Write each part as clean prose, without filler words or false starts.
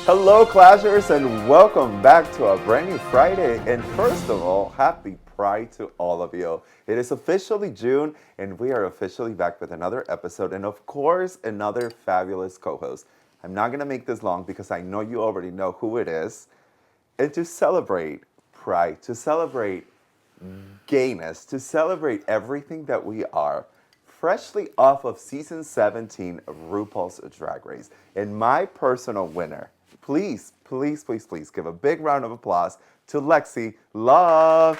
Hello, Clashers, and welcome back to a brand new Friday. And first of all, happy Pride to all of you. It is officially June, and we are officially back with another episode, and of course, another fabulous co-host. I'm not gonna make this long because I know you already know who it is. And to celebrate Pride, to celebrate gayness, to celebrate everything that we are, freshly off of season 17 of RuPaul's Drag Race, and my personal winner. Please, please, please, please give a big round of applause to LEXI LOVE.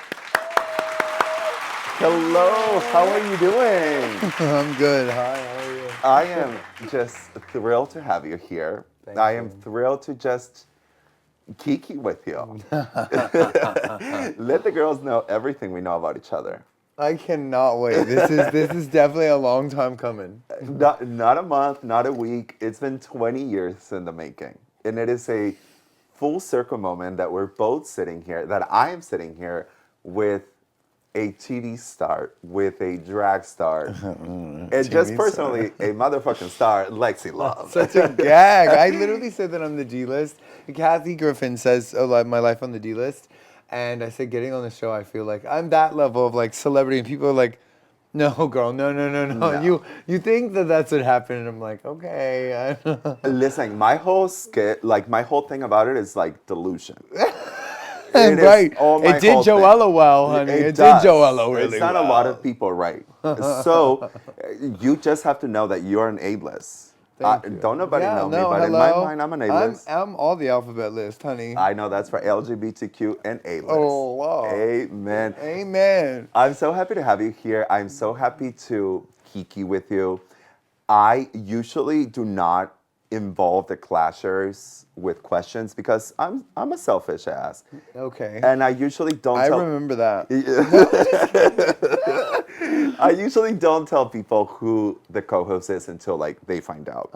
Hello, how are you doing? I'm good. Hi, how are you? I am just thrilled to have you here. Thank I you. am thrilled to just kiki with you. Let the girls know everything we know about each other. I cannot wait. This is definitely a long time coming. Not a month, not a week. It's been 20 years in the making. And it is a full circle moment that we're both sitting here, that I am sitting here with a TV star, with a drag star, and just TV personally, a motherfucking star, LEXI LOVE. Such a gag. I literally said that I'm the D list. Kathy Griffin says my life on the D list. And I said getting on the show, I feel like I'm that level of like celebrity. And people are like, no, girl, no. No. You think that that's what happened. And I'm like, okay. Listen, my whole skit, like my whole thing about it is like delusion. Right. My It did whole thing. Joella well, honey. It did does. Joella really It's not well. a lot of people right. So you just have to know that you're an A-list. Thank you. Don't nobody Yeah, know me, no, but in my hello. mind, I'm an A-list. I'm all the alphabet list, honey. I know that's for LGBTQ and A-list. Oh, wow. Amen. Amen. I'm so happy to have you here. I'm so happy to kiki with you. I usually do not involve the clashers with questions because I'm a selfish ass. Okay. And I usually don't I tell remember that. I usually don't tell people who the co-host is until like they find out.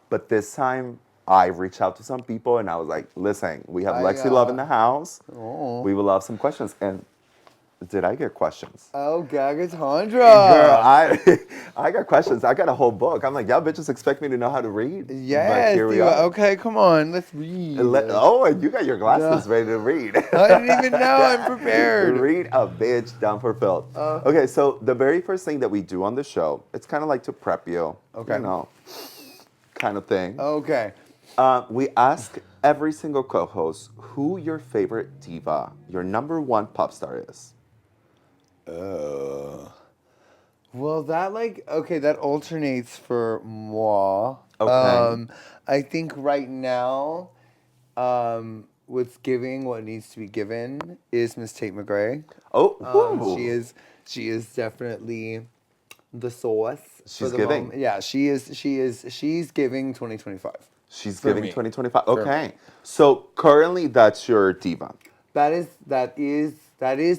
But this time I reached out to some people and I was like, listen, we have LEXI LOVE in the house. Oh. We would love some questions. And did I get questions? Oh, Gagatondra. Girl, I got questions. I got a whole book. I'm like, y'all bitches expect me to know how to read? But Yes. here we are. Okay, come on. Let's read. Oh, and you got your glasses ready to read. I didn't even know. I'm prepared. Read a bitch down for filth. Okay, so the very first thing that we do on the show, it's kind of like to prep you. Okay. You know, kind of thing. Okay. We ask every single co-host who your favorite diva, your number one pop star is. Well, that alternates for moi. Okay. I think right now, what's giving what needs to be given is Miss Tate McRae. Oh, She is definitely the sauce. She's giving. Moment. Yeah, she's giving 2025. She's For giving me. 2025. For Okay. So currently that's your diva. That is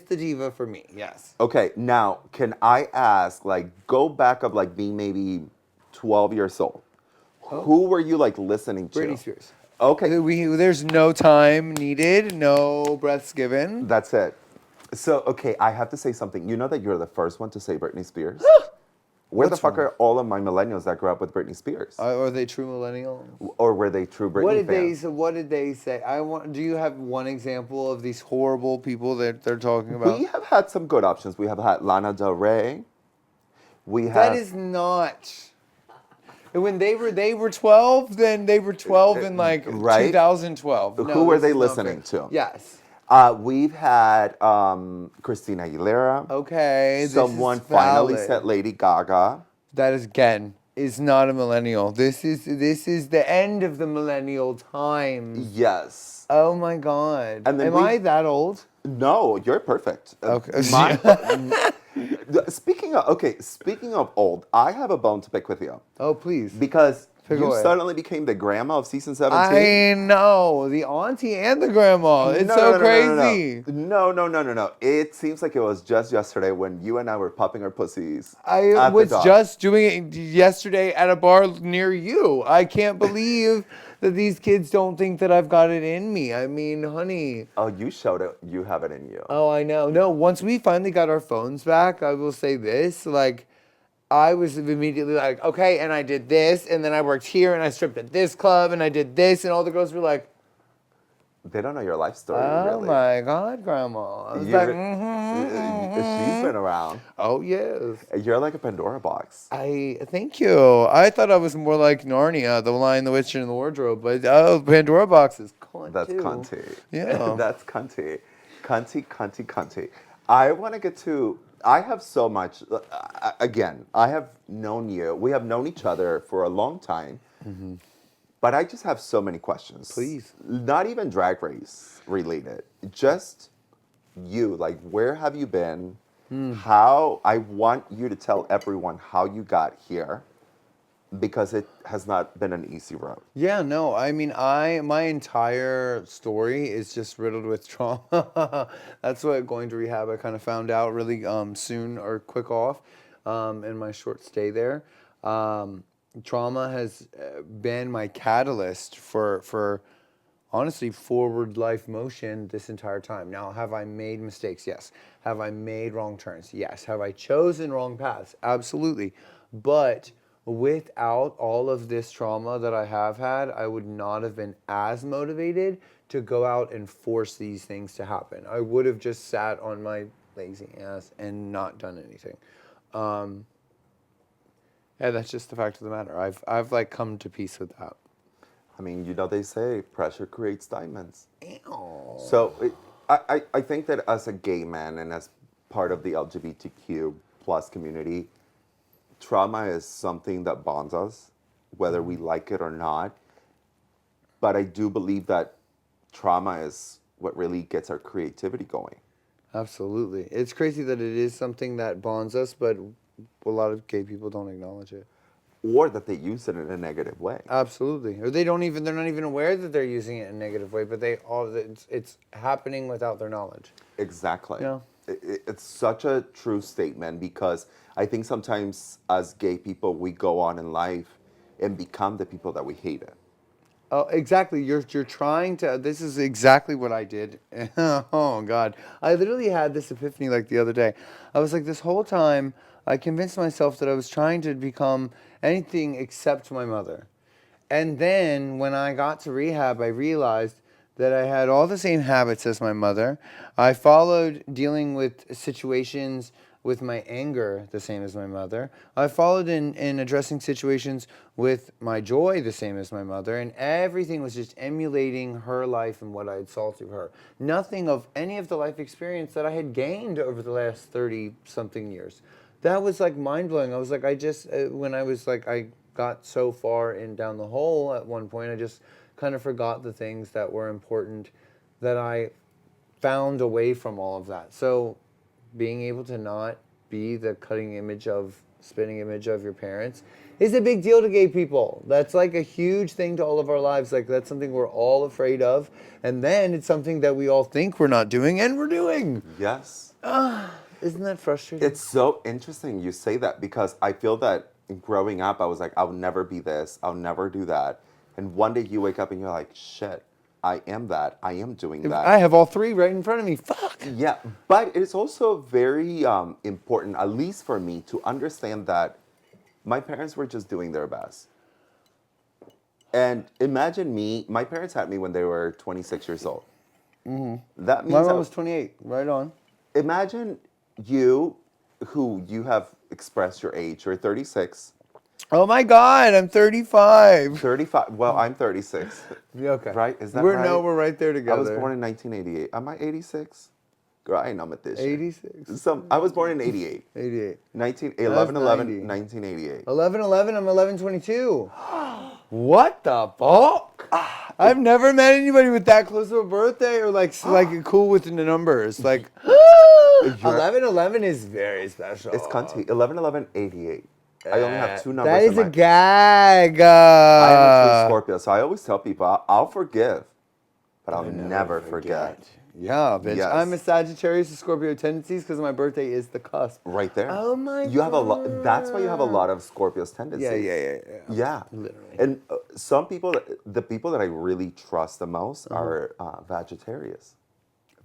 the diva for me. Yes. Okay, now can I ask, like, go back up, like, being maybe 12 years old. Who were you like listening to? Britney Spears. Okay, There's no time needed, no breaths given. that's it. So, okay, I have to say something. You know that you're the first one to say Britney Spears? Where the What's fuck wrong? are all of my millennials that grew up with Britney Spears? Are they true millennials? Or were they true Britney fans? What did they say? Do you have one example of these horrible people that they're talking about? We have had some good options. We have had Lana Del Rey. We have. That is not. When they were 12, then they were 12 in like Right? 2012. Who were this they is not listening fair. to? Yes. We've had Christina Aguilera. Okay. This Someone is finally valid. said Lady Gaga. That is not a millennial. This is the end of the millennial time. Yes. Oh my God. And then Am I that old? No, you're perfect. Okay. Speaking of old, I have a bone to pick with you Oh, please. because Pick you away. suddenly became the grandma of season 17. I know. The auntie and the grandma. It's so crazy. No. It seems like it was just yesterday when you and I were popping our pussies. I at the was dock. just doing it yesterday at a bar near you. I can't believe that these kids don't think that I've got it in me. I mean, honey. Oh, you showed it. You have it in you. Oh, I know. No, once we finally got our phones back, I will say this, like, I was immediately like, okay, and I did this, and then I worked here, and I stripped at this club, and I did this, and all the girls were like, They don't know your life story, oh really. my God, Grandma. I was You, like, she's been around. oh yes. You're like a Pandora box. I thank you. I thought I was more like Narnia, the Lion, the Witch, and the Wardrobe, but oh, Pandora box is cunt That's too. cunty. Yeah. That's cunty. Cunty, cunty, cunty. I want to get to, I have so much, again, I have known you, we have known each other for a long time, but I just have so many questions. Please. Not even drag race related, just you, like where have you been? How, I want you to tell everyone how you got here because it has not been an easy road. Yeah, no, I mean, my entire story is just riddled with trauma. That's what going to rehab I kind of found out really soon or quick off in my short stay there. Trauma has been my catalyst for honestly forward life motion this entire time. Now, have I made mistakes? Yes. Have I made wrong turns? Yes. Have I chosen wrong paths? Absolutely. But without all of this trauma that I have had, I would not have been as motivated to go out and force these things to happen. I would have just sat on my lazy ass and not done anything. Yeah, that's just the fact of the matter. I've like come to peace with that. I mean, you know, they say pressure creates diamonds. Ew. So I think that as a gay man and as part of the LGBTQ plus community, trauma is something that bonds us, whether we like it or not. But I do believe that trauma is what really gets our creativity going. Absolutely. It's crazy that it is something that bonds us, but a lot of gay people don't acknowledge it. Or that they use it in a negative way. Absolutely. Or they're not even aware that they're using it in a negative way, but it's happening without their knowledge. Exactly. Yeah. It's such a true statement because I think sometimes as gay people, we go on in life and become the people that we hated. Oh, exactly. You're trying to. This is exactly what I did. Oh God, I literally had this epiphany like the other day. I was like, this whole time, I convinced myself that I was trying to become anything except my mother. And then when I got to rehab, I realized that I had all the same habits as my mother. I followed dealing with situations with my anger the same as my mother. I followed in addressing situations with my joy the same as my mother. And everything was just emulating her life and what I had saw through her. Nothing of any of the life experience that I had gained over the last 30-something years. That was like mind-blowing. I was like, when I was like, I got so far in down the hole at one point, I just kind of forgot the things that were important that I found away from all of that. So being able to not be the spitting image of your parents is a big deal to gay people. That's like a huge thing to all of our lives. Like that's something we're all afraid of. And then it's something that we all think we're not doing and we're doing. Yes. Isn't that frustrating? It's so interesting you say that because I feel that growing up, I was like, I'll never be this, I'll never do that. And one day you wake up and you're like, shit, I am that, I am doing that. I have all three right in front of me. Fuck. Yeah, but it's also very important, at least for me, to understand that my parents were just doing their best. And imagine me, my parents had me when they were 26 years old. That means My mom was 28. Right on. imagine you, who you have expressed your age, you're 36. Oh my God, I'm 35. 35, well, I'm 36. Yeah, okay. Right? Is that we're, right? No, we're right there I together. was born in 1988. Am I 86? Girl, I ain't know at this shit. 86. I was born in 88. 88. 11/11, 90. 1988. 11/11, I'm 11/22. What the fuck? I've never met anybody with that close of a birthday or like cool with the numbers. Like 11/11 is very special. It's cunty. 11/11/88. I only have two numbers. That is in a gag. I am a true Scorpio, so I always tell people I'll forgive, but I'll never forget. Yeah, bitch. Yes. I'm a Sagittarius with Scorpio tendencies because my birthday is the cusp. Right there. Oh my You have a lot. That's why you have a lot of Scorpio's tendencies. Yeah. Literally. And some people, the people that I really trust the most are Vegetarians.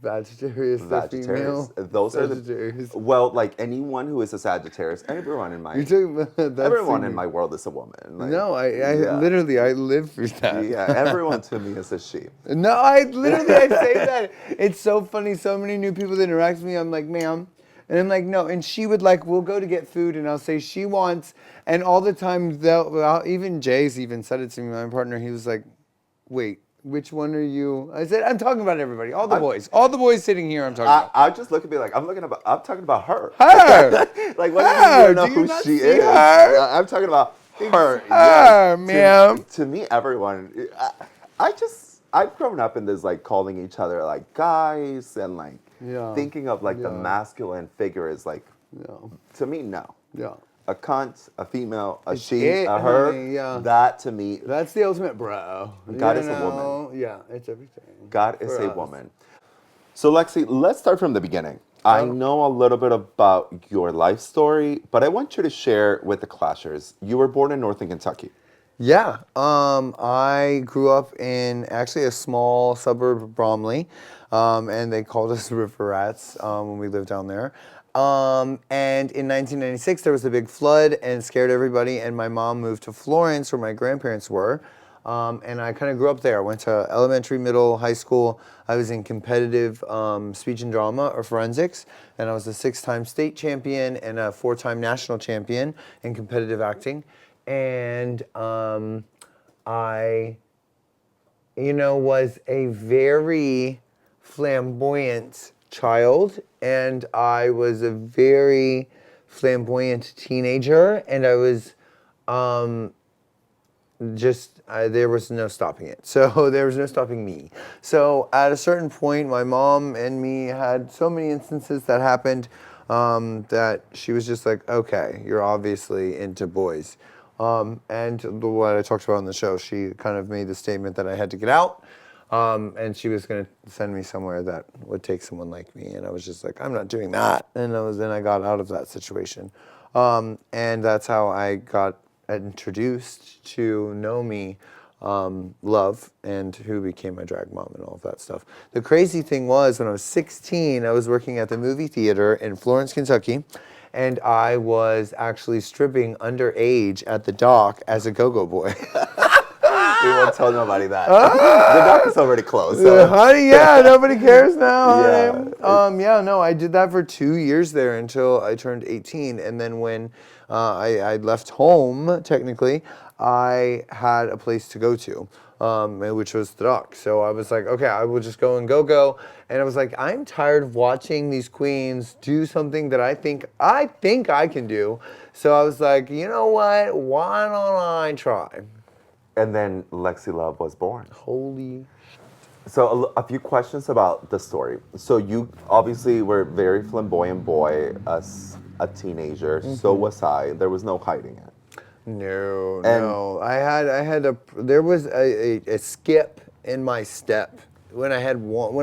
Sagittarius, the Sagittarius. female. Those are Sagittarius. well, like anyone who is a Sagittarius, everyone in my You're talking about that everyone in singer. my world is a woman. Like, No, I yeah. literally, I live for that. Yeah, everyone to me is a she. No, I literally, I say that. It's so funny. So many new people that interact with me, I'm like, ma'am. And I'm like, no. And she would like, we'll go to get food, and I'll say she wants. And all the time, even Jay's even said it to me, my partner. He was like, wait, which one are you? I said, I'm talking about everybody, all the boys. All the boys sitting here, I'm talking about. I just look at me like I'm talking about her. Her! Like, what Her! do you even know Do you who not she see is? her? I'm talking about her. Her, Yes. ma'am. To me, everyone. I've grown up in this like calling each other like guys and like thinking of like the masculine figure is like. To me, no. Yeah. A cunt, a female, a It's she, it, a her. honey, yeah. That to me, That's the ultimate bro. God You is a know? woman. Yeah, it's everything. God is For a us. woman. So Lexi, let's start from the beginning. I know a little bit about your life story, but I want you to share with the Clashers. You were born in Northern Kentucky. Yeah, I grew up in actually a small suburb of Bromley, and they called us river rats when we lived down there. And in 1996, there was a big flood and scared everybody, and my mom moved to Florence, where my grandparents were. And I kind of grew up there. I went to elementary, middle, high school. I was in competitive speech and drama or forensics, and I was a 6-time state champion and a 4-time national champion in competitive acting. And I, was a very flamboyant child, and I was a very flamboyant teenager, and I was there was no stopping it. So there was no stopping me. So at a certain point, my mom and me had so many instances that happened that she was just like, okay, you're obviously into boys. And what I talked about on the show, she kind of made the statement that I had to get out. And she was going to send me somewhere that would take someone like me. And I was just like, I'm not doing that. And I got out of that situation. And that's how I got introduced to Nomi, Love, and who became my drag mom and all of that stuff. The crazy thing was, when I was 16, I was working at the movie theater in Florence, Kentucky, and I was actually stripping underage at the dock as a go-go boy. We won't tell nobody that. The dock is already closed. So. Honey, yeah, nobody cares now. Yeah. No, I did that for 2 years there until I turned 18, and then when I left home, technically, I had a place to go to, which was the dock. So I was like, okay, I will just go and go. And I was like, I'm tired of watching these queens do something that I think I can do. So I was like, you know what? Why don't I try? And then Lexi Love was born. Holy. So a few questions about the story. So you obviously were a very flamboyant boy as a teenager. Mm-hmm. So was I. There was no hiding it. No. There was a skip in my step when I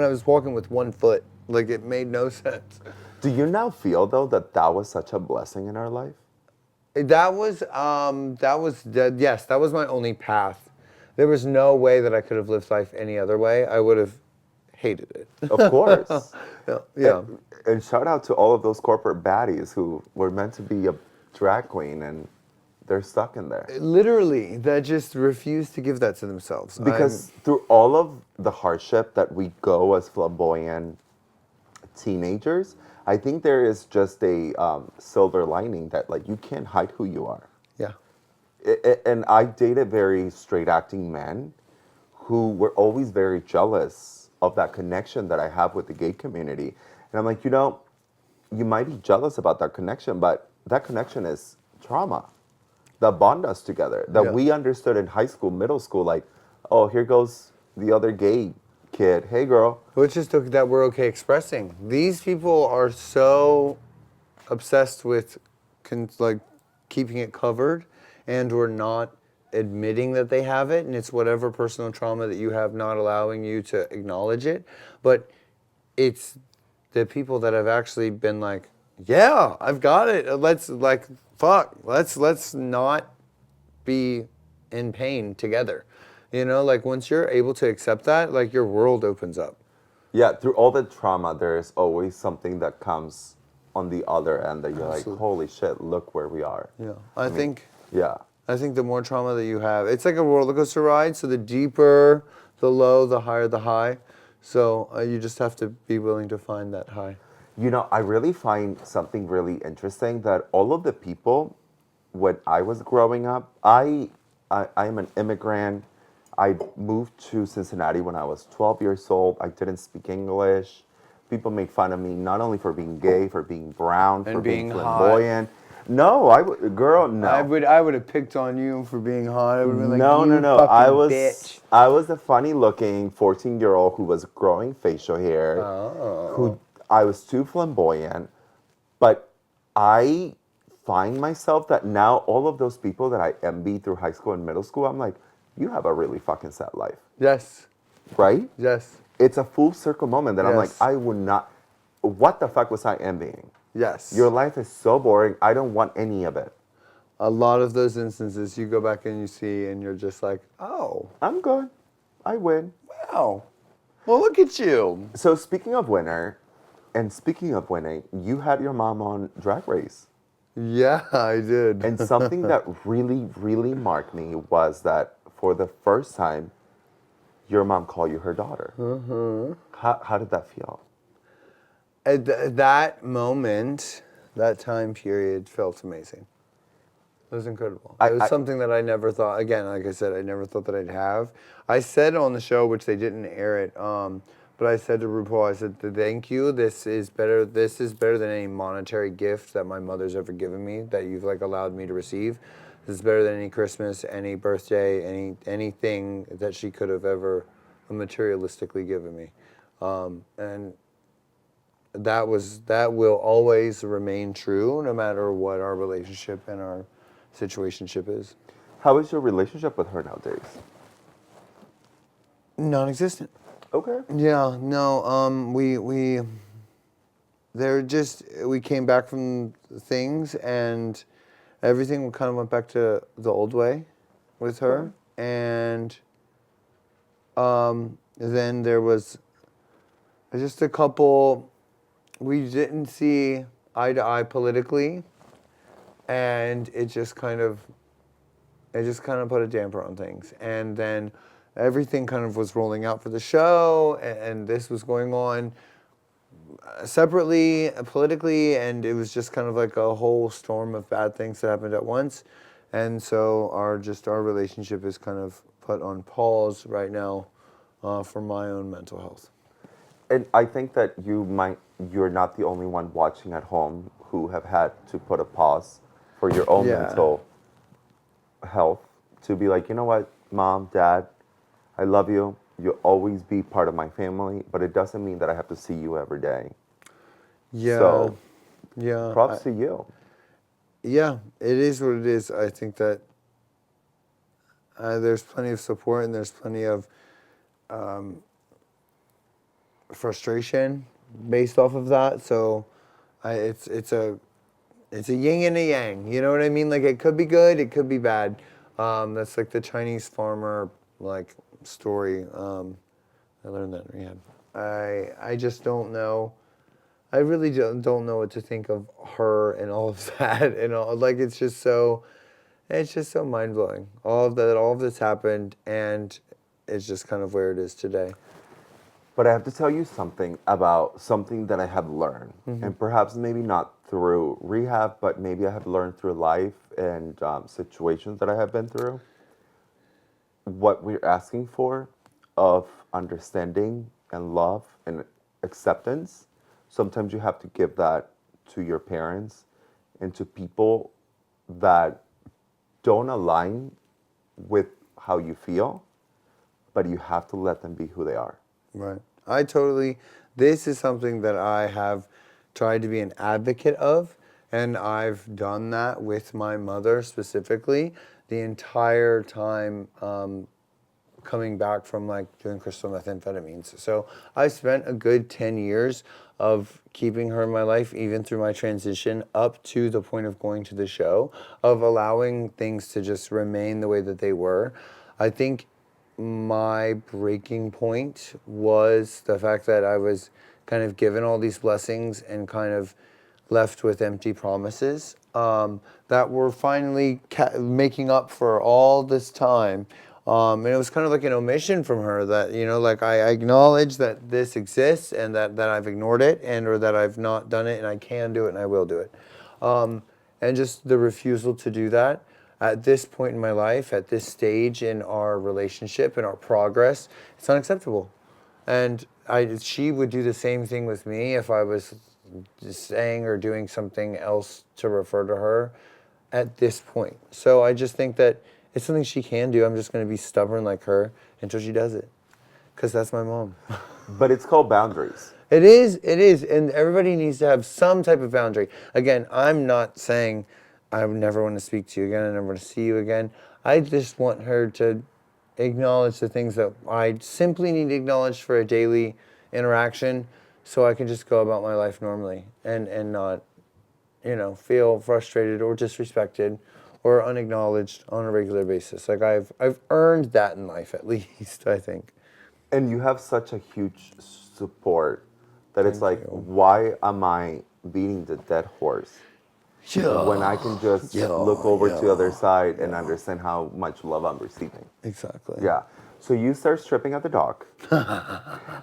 was walking with one foot. Like, it made no sense. Do you now feel though that was such a blessing in our life? That was my only path. There was no way that I could have lived life any other way. I would have hated it. Of course. Yeah. And shout out to all of those corporate baddies who were meant to be a drag queen and they're stuck in there. Literally, that just refuse to give that to themselves. Because through all of the hardship that we go as flamboyant teenagers, I think there is just a silver lining that like you can't hide who you are. Yeah. And I dated very straight acting men who were always very jealous of that connection that I have with the gay community. And I'm like, you might be jealous about that connection, but that connection is trauma that bond us together, that we understood in high school, middle school, like, oh, here goes the other gay kid. Hey, girl. Which is that we're okay expressing. These people are so obsessed with keeping it covered, and we're not admitting that they have it, and it's whatever personal trauma that you have not allowing you to acknowledge it. But it's the people that have actually been like, yeah, I've got it. Let's not be in pain together. Once you're able to accept that, your world opens up. Yeah, through all the trauma, there's always something that comes on the other end that you're like, Absolutely. holy shit, look where we are. Yeah. I mean, yeah. I think the more trauma that you have, it's like a roller coaster ride. So the deeper the low, the higher the high. So you just have to be willing to find that high. You know, I really find something really interesting that all of the people, when I was growing up, I am an immigrant. I moved to Cincinnati when I was 12 years old. I didn't speak English. People made fun of me not only for being gay, for being brown, for And being being hot. flamboyant. No, girl, no. I would have picked on you for being hot. I would have been like, No, no, you no. fucking bitch. I was the funny looking 14-year-old who was growing facial hair, Oh. who I was too flamboyant, but I find myself that now all of those people that I envy through high school and middle school, I'm like, you have a really fucking sad life, Yes. right? Yes. It's a full circle moment that I'm like, Yes. I would not, what the fuck was I envying? Yes. Your life is so boring. I don't want any of it. A lot of those instances you go back and you see and you're just like, oh, I'm good. I win. wow. Well, look at you. So speaking of winner, and speaking of winning, you had your mom on Drag Race. Yeah, I did. And something that really, really marked me was that for the first time, your mom called you her daughter. How did that feel? That moment, that time period felt amazing. It was incredible. It was I something that I never thought, again, like I said, I never thought that I'd have. I said on the show, which they didn't air it, but I said to RuPaul, I said, thank you. This is better than any monetary gift that my mother's ever given me, that you've like allowed me to receive. This is better than any Christmas, any birthday, anything that she could have ever materialistically given me. And that will always remain true no matter what our relationship and our situationship is. How is your relationship with her nowadays? Non-existent. Okay. Yeah, no, we came back from things and everything kind of went back to the old way with her. And then there was just a couple, we didn't see eye to eye politically, and it just kind of put a damper on things. And then everything kind of was rolling out for the show, and this was going on separately, politically, and it was just kind of like a whole storm of bad things that happened at once. And so our relationship is kind of put on pause right now for my own mental health. And I think that you're not the only one watching at home who have had to put a pause for your own mental health to be like, you know what, mom, dad, I love you. You'll always be part of my family, but it doesn't mean that I have to see you every day. Yeah. So, yeah. props to you. Yeah, it is what it is. I think that there's plenty of support and there's plenty of frustration based off of that. So it's a yin and a yang. You know what I mean? Like it could be good, it could be bad. That's like the Chinese farmer like story. I learned that in rehab. I just don't know. I really don't know what to think of her and all of that and all. Like it's just so mind blowing. All of this happened, and it's just kind of where it is today. But I have to tell you something about something that I have learned, and perhaps maybe not through rehab, but maybe I have learned through life and situations that I have been through. What we're asking for of understanding and love and acceptance, sometimes you have to give that to your parents and to people that don't align with how you feel, but you have to let them be who they are. Right. This is something that I have tried to be an advocate of, and I've done that with my mother specifically the entire time coming back from like doing crystal methamphetamines. So I spent a good 10 years of keeping her in my life, even through my transition up to the point of going to the show, of allowing things to just remain the way that they were. I think my breaking point was the fact that I was kind of given all these blessings and kind of left with empty promises that were finally making up for all this time. And it was kind of like an omission from her that, like I acknowledge that this exists and that I've ignored it or that I've not done it and I can do it and I will do it. And just the refusal to do that at this point in my life, at this stage in our relationship, in our progress, it's unacceptable. And she would do the same thing with me if I was just saying or doing something else to refer to her at this point. So I just think that it's something she can do. I'm just going to be stubborn like her until she does it. Because that's my mom. But it's called boundaries. It is. And everybody needs to have some type of boundary. Again, I'm not saying I would never want to speak to you again. I never want to see you again. I just want her to acknowledge the things that I simply need acknowledged for a daily interaction so I can just go about my life normally and not, feel frustrated or disrespected or unacknowledged on a regular basis. Like I've earned that in life at least, I think. And you have such a huge support that it's Thank like, you. why am I beating the dead horse? When I can just look over to the other side and understand how much love I'm receiving. Exactly. Yeah. So you start stripping at the dock.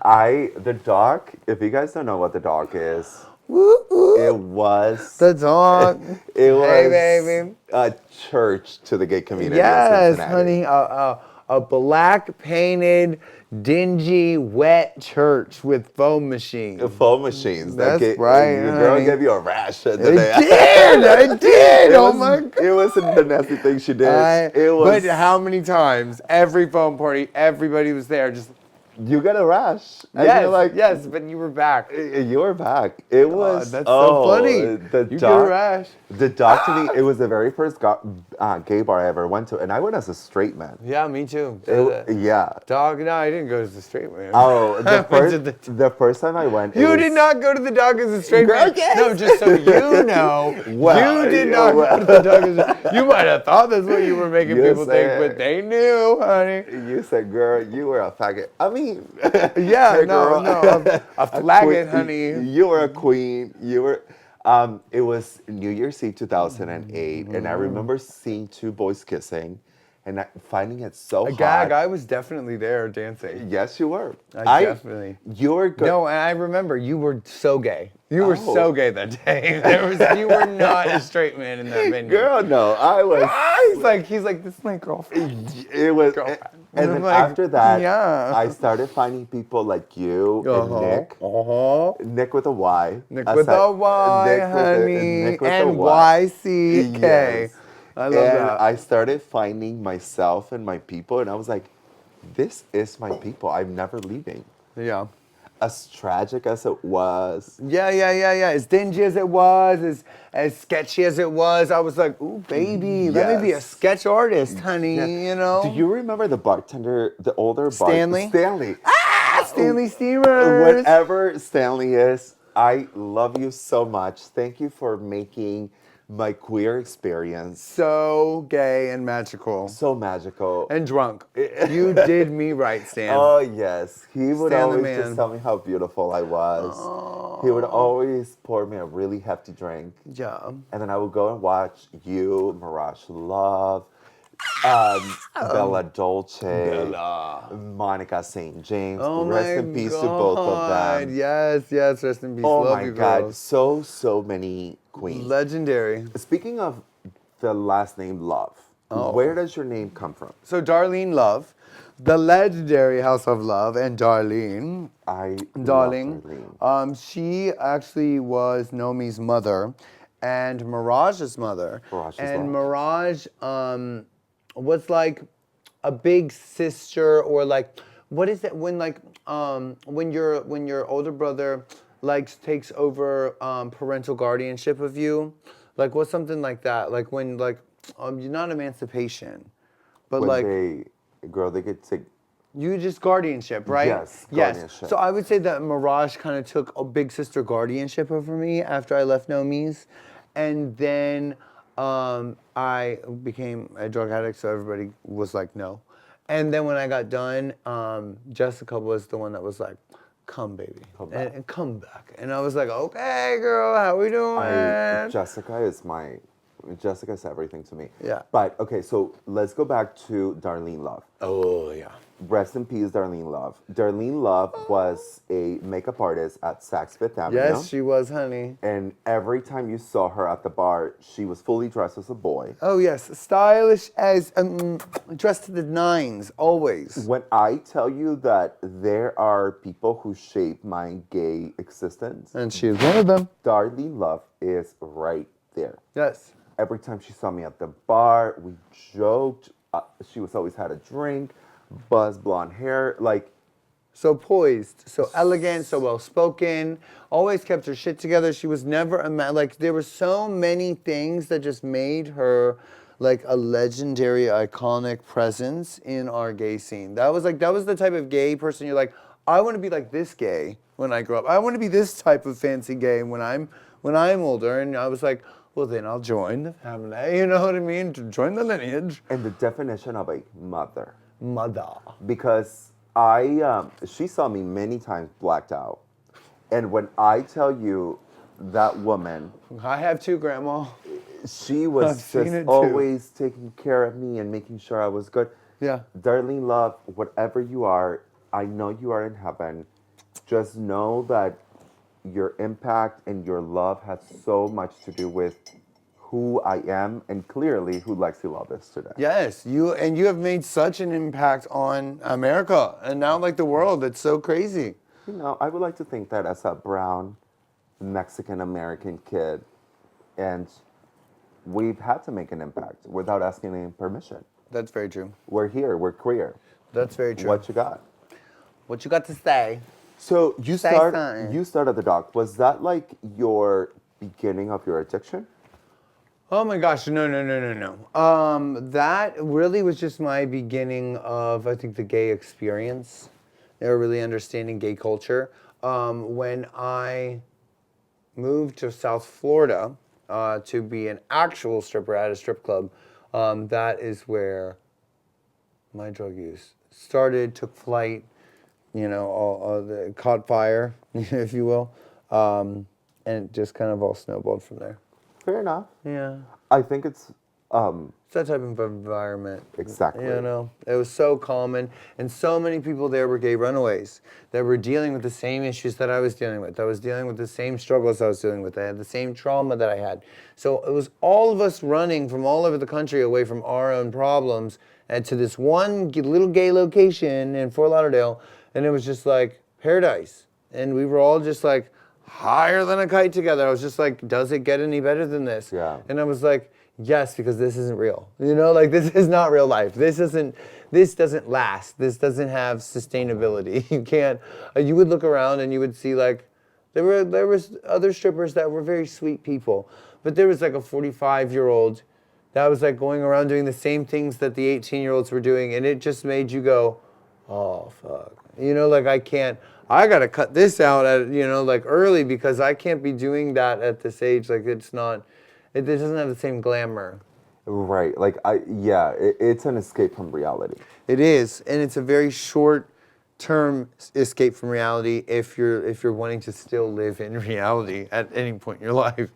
The dock, if you guys don't know what the dock is, it was The dog. it was Hey, baby. a church to the gay community. Yes, in Cincinnati. honey. A black painted, dingy, wet church with foam machines. The foam machines. That's right, Your girl honey. gave you a rash. The I day did. It Oh was- my God. It wasn't the nasty thing she did. It was. But how many times? Every foam party, everybody was there. Just You got a rash. And yes, you're like, yes. But you were back. You were back. It was. That's so funny. The You dock, get a rash. The dock to me, it was the very first gay bar I ever went to, and I went as a straight man. Yeah, me too. Yeah. Dog, no, I didn't go as a straight man. Oh, went to the first time I went, You did not go to the dog as a straight Girl, man. yes. No, just so you know, Well, you did not go to the dog as a. You might have thought that's what you were making You people think, said- but they knew, honey. You said, "Girl, you were a faggot." I mean, Yeah, hey, no, girl. no, a flagon, queen- honey. You were a queen. You were. It was New Year's Eve 2008, and I remember seeing two boys kissing, and finding it so A hot. gag. I was definitely there dancing. Yes, you were. I definitely. You were good. No, and I remember you were so gay. You were Oh. so gay that day. You were not a straight man in that venue. Girl, no, I was. He's like, this is my girlfriend. It was, Girlfriend. and I'm then like, after that, yeah. I started finding people like you and Nick. Nick with a Y. Nick with a Y, honey. Nick with a NYCK. Yes. I love And that. I started finding myself and my people, and I was like, this is my people. I'm never leaving. Yeah. As tragic as it was. Yeah. As dingy as it was, as sketchy as it was, I was like, ooh, baby, let me be a Yes. sketch artist, honey, Yeah. Do you remember the bartender, the older Stanley? Stanley. Stanley Steamers. Whatever Stanley is, I love you so much. Thank you for making my queer experience So gay and magical. so magical. And drunk. You did me right, Stan. Oh yes, he would Stan the always man. just tell me how beautiful I was. He would always pour me a really hefty drink, Yeah. and then I would go and watch you, Mirage Love, Bella Dolce, Monica St. James. Oh Rest my in peace to both of them. Yes, rest in peace. Oh Love my you, God, girls. so many queens. Legendary. Speaking of the last name Love, where does your name come from? So Darlene Love, the legendary House of Love, and Darlene. Darling. Love Darlene. She actually was Nomi's mother and Mirage's mother. Mirage as and well. Mirage was like a big sister, or like, what is it when like when your older brother like takes over parental guardianship of you? Like what's something like that? Like when like you're not emancipation, but When like they could take. you just guardianship, right? Yes, guardianship. So I would say that Mirage kind of took a big sister guardianship over me after I left Nomi's. And then I became a drug addict, so everybody was like, no. And then when I got done, Jessica was the one that was like, come, baby. Come back. And come back. And I was like, okay, girl, how we doing? Jessica's everything to me. Yeah. But okay, so let's go back to Darlene Love. Oh, yeah. Rest in peace, Darlene Love. Darlene Love was a makeup artist at Saks Fifth Avenue. Yes, she was, honey. And every time you saw her at the bar, she was fully dressed as a boy. Oh, yes. Stylish as, dressed to the nines, always. When I tell you that there are people who shape my gay existence, And she is one of them. Darlene Love is right there. Yes. Every time she saw me at the bar, we joked. She was always had a drink, buzz blonde hair, like So poised, so elegant, so well spoken. Always kept her shit together. She was never like there were so many things that just made her like a legendary, iconic presence in our gay scene. That was the type of gay person you're like, I want to be like this gay when I grow up. I want to be this type of fancy gay when I'm older. And I was like, well, then I'll join the family. You know what I mean? To join the lineage. and the definition of a mother. Mother. Because she saw me many times blacked out, and when I tell you that woman, I have too, Grandma. she I've was seen it just too. always taking care of me and making sure I was good. Yeah. Darlene Love, whatever you are, I know you are in heaven. Just know that your impact and your love has so much to do with who I am and clearly who Lexi Love is today. Yes, you have made such an impact on America and now like the world. It's so crazy. You know, I would like to think that as a brown Mexican American kid, and we've had to make an impact without asking any permission. That's very true. We're here, we're queer. That's very true. What you got? What you got to say? So Say something. you started the doc. Was that like your beginning of your addiction? Oh my gosh, no. That really was just my beginning of, I think, the gay experience. Or really understanding gay culture. When I moved to South Florida to be an actual stripper at a strip club, that is where my drug use started, took flight, you know, all caught fire, if you will, and it just kind of all snowballed from there. Fair enough. Yeah. I think it's It's that type of environment. Exactly. You know, it was so common, and so many people there were gay runaways that were dealing with the same issues that I was dealing with. I was dealing with the same struggles I was dealing with. I had the same trauma that I had. So it was all of us running from all over the country away from our own problems and to this one little gay location in Fort Lauderdale, and it was just like paradise. And we were all just like higher than a kite together. I was just like, does it get any better than this? Yeah. And I was like, yes, because this isn't real. You know, like this is not real life. This doesn't last. This doesn't have sustainability. You can't, you would look around and you would see like, there was other strippers that were very sweet people, but there was like a 45-year-old that was like going around doing the same things that the 18-year-olds were doing, and it just made you go, oh, fuck. You know, like I gotta cut this out at, you know, like early because I can't be doing that at this age. Like it doesn't have the same glamour. right. Like it's an escape from reality. It is, and it's a very short-term escape from reality if you're wanting to still live in reality at any point in your life.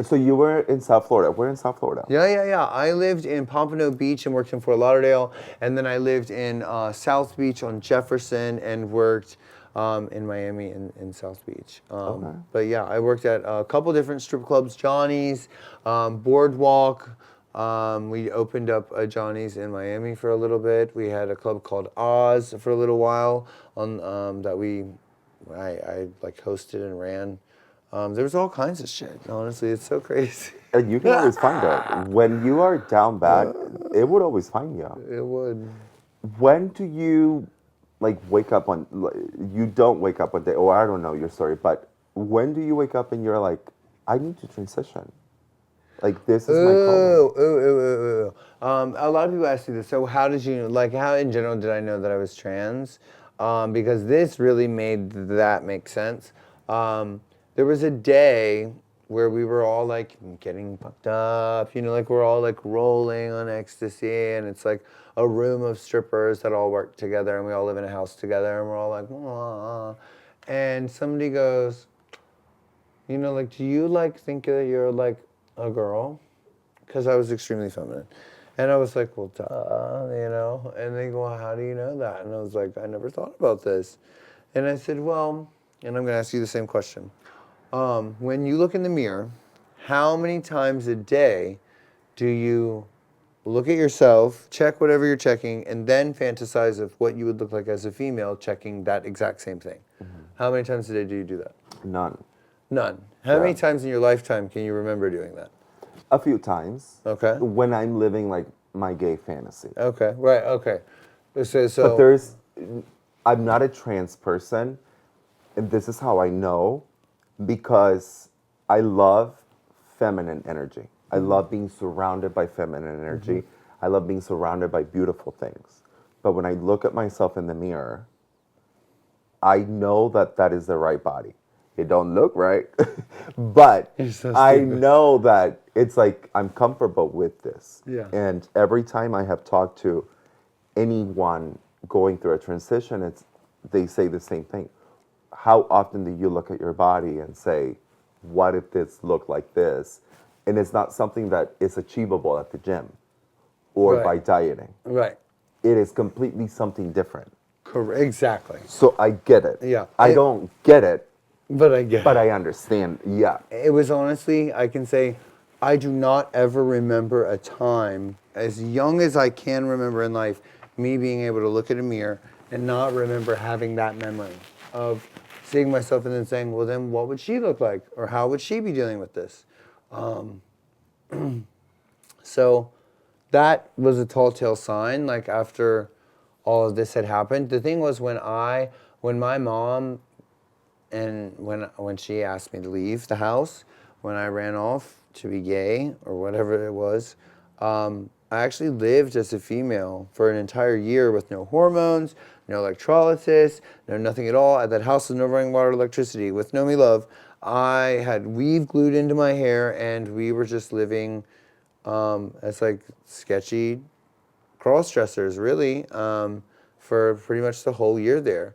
So you were in South Florida. We're in South Florida. Yeah. I lived in Pompano Beach and worked in Fort Lauderdale, and then I lived in South Beach on Jefferson and worked in Miami in South Beach. Okay. But yeah, I worked at a couple different strip clubs, Johnny's, Boardwalk. We opened up a Johnny's in Miami for a little bit. We had a club called Oz for a little while on that I like hosted and ran. There was all kinds of shit. Honestly, it's so crazy. And you can always find it. When you are down bad, it would always find you. It would. When do you wake up on, you don't wake up one day, I don't know your story, but when do you wake up and you're like, I need to transition? Like, this is my calling. A lot of people ask me this. So how did you, how in general did I know that I was trans? Because this really made that make sense. There was a day where we were all like getting fucked up, you know, like we're all like rolling on ecstasy, and it's like a room of strippers that all work together, and we all live in a house together, and we're all like, "Aw." And somebody goes, you know, like, do you like think that you're like a girl? Because I was extremely feminine. And I was like, well, duh, you know? And they go, well, how do you know that? And I was like, I never thought about this. And I said, well, and I'm going to ask you the same question. When you look in the mirror, how many times a day do you look at yourself, check whatever you're checking, and then fantasize of what you would look like as a female checking that exact same thing? How many times a day do you do that? None. None. How many times in your lifetime can you remember doing that? A few times. Okay. When I'm living like my gay fantasy. Okay. Right. Okay. So But I'm not a trans person, and this is how I know, because I love feminine energy. I love being surrounded by feminine energy. I love being surrounded by beautiful things. But when I look at myself in the mirror, I know that that is the right body. It don't look right, but You're so I stupid. know that it's like I'm comfortable with this. Yeah. And every time I have talked to anyone going through a transition, they say the same thing. How often do you look at your body and say, what if this looked like this? And it's not something that is achievable at the gym or Right. by dieting. Right. It is completely something different. Correct. Exactly. So I get it. Yeah. I don't get it, But I get but I understand. Yeah. it was honestly, I can say, I do not ever remember a time, as young as I can remember in life, me being able to look at a mirror and not remember having that memory of seeing myself and then saying, well, then what would she look like? Or how would she be dealing with this? So that was a tall tale sign, like after all of this had happened. The thing was when my mom and when she asked me to leave the house, when I ran off to be gay or whatever it was, I actually lived as a female for an entire year with no hormones, no electrolysis, no nothing at all. At that house with no running water, electricity, with no me love. I had weave glued into my hair, and we were just living as like sketchy cross dressers, really, for pretty much the whole year there.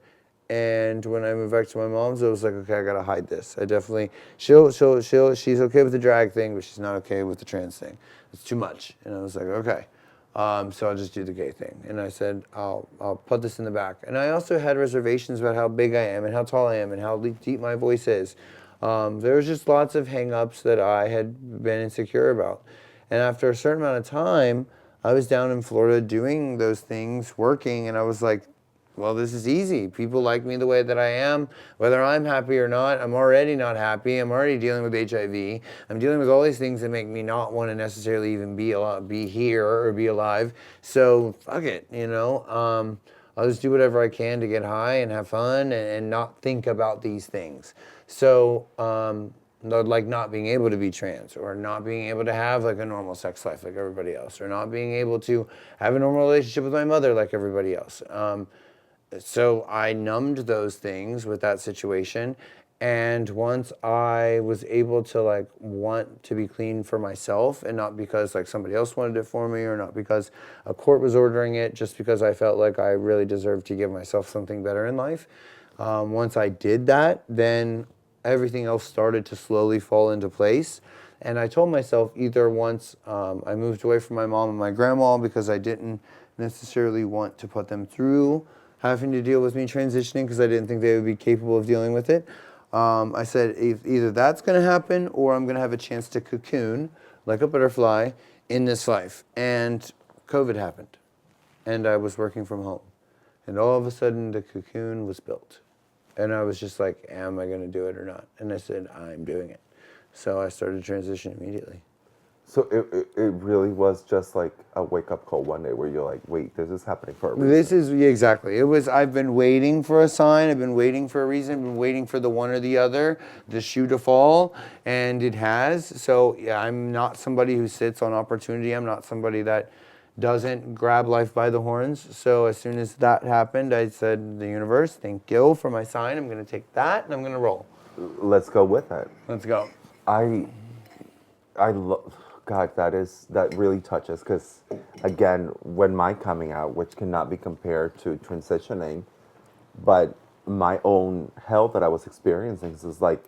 And when I moved back to my mom's, I was like, okay, I gotta hide this. I definitely, she's okay with the drag thing, but she's not okay with the trans thing. It's too much. And I was like, okay. So I'll just do the gay thing. And I said, I'll put this in the back. And I also had reservations about how big I am and how tall I am and how deep my voice is. There was just lots of hang-ups that I had been insecure about. And after a certain amount of time, I was down in Florida doing those things, working, and I was like, well, this is easy. People like me the way that I am. Whether I'm happy or not, I'm already not happy. I'm already dealing with HIV. I'm dealing with all these things that make me not want to necessarily even be here or be alive. So fuck it, you know. I'll just do whatever I can to get high and have fun and not think about these things. So, like not being able to be trans or not being able to have like a normal sex life like everybody else or not being able to have a normal relationship with my mother like everybody else. So I numbed those things with that situation. And once I was able to like want to be clean for myself and not because like somebody else wanted it for me or not because a court was ordering it, just because I felt like I really deserved to give myself something better in life. Once I did that, then everything else started to slowly fall into place. And I told myself either once I moved away from my mom and my grandma because I didn't necessarily want to put them through having to deal with me transitioning because I didn't think they would be capable of dealing with it. I said either that's going to happen or I'm going to have a chance to cocoon like a butterfly in this life. And COVID happened and I was working from home. And all of a sudden the cocoon was built. And I was just like, am I going to do it or not? And I said, I'm doing it. So I started transition immediately. So it really was just like a wake-up call one day where you're like, wait, this is happening for a reason. This is, yeah, exactly. It was, I've been waiting for a sign. I've been waiting for a reason. I've been waiting for the one or the other, the shoe to fall, and it has. So yeah, I'm not somebody who sits on opportunity. I'm not somebody that doesn't grab life by the horns. So as soon as that happened, I said, the universe, thank you for my sign. I'm going to take that and I'm going to roll. Let's go with it. Let's go. I love, God, that really touches because, again, when my coming out, which cannot be compared to transitioning, but my own hell that I was experiencing is like,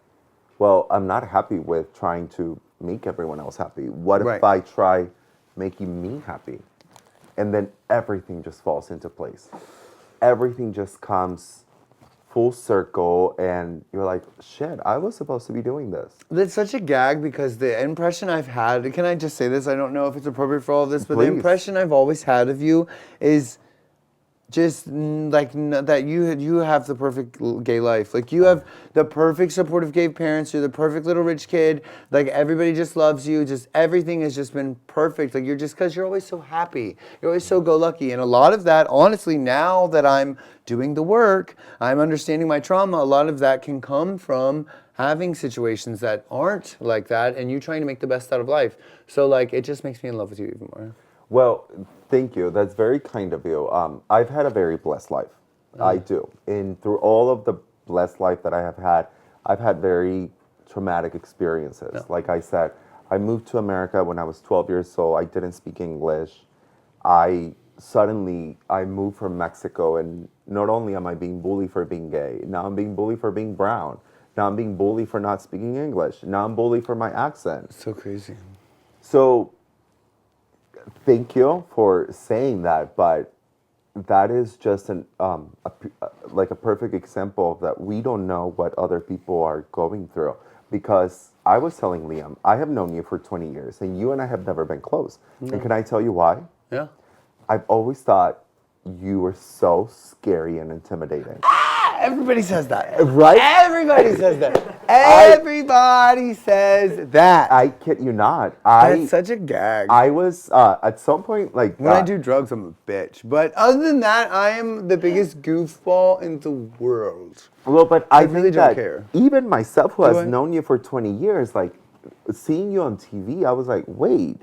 well, I'm not happy with trying to make everyone else happy. What if Right. I try making me happy? And then everything just falls into place. Everything just comes full circle, and you're like, shit, I was supposed to be doing this. That's such a gag because the impression I've had, can I just say this? I don't know if it's appropriate for all of this, but the Please. impression I've always had of you is just that you have the perfect gay life. Like you have the perfect supportive gay parents. You're the perfect little rich kid. Like everybody just loves you. Just everything has just been perfect. Like you're just because you're always so happy. You're always so go lucky. And a lot of that, honestly, now that I'm doing the work, I'm understanding my trauma. A lot of that can come from having situations that aren't like that, and you trying to make the best out of life. So like it just makes me in love with you even more. Well, thank you. That's very kind of you. I've had a very blessed life. I do. And through all of the blessed life that I have had, I've had very traumatic experiences. Yeah. Like I said, I moved to America when I was 12 years old. I didn't speak English. I moved from Mexico, and not only am I being bullied for being gay, now I'm being bullied for being brown. Now I'm being bullied for not speaking English. Now I'm bullied for my accent. So crazy. So thank you for saying that, but that is just like a perfect example of that we don't know what other people are going through. Because I was telling Liam, I have known you for 20 years, and you and I have never been close. No. And can I tell you why? Yeah. I've always thought you were so scary and intimidating. Everybody says that. Right? Everybody says that. Everybody says that. I kid you not. That's such a gag. I was at some point like when I do drugs, I'm a bitch. But other than that, I am the biggest goofball in the world. Well, but I really think don't that care. even myself, who Do has I? known you for 20 years, like seeing you on TV, I was like, wait,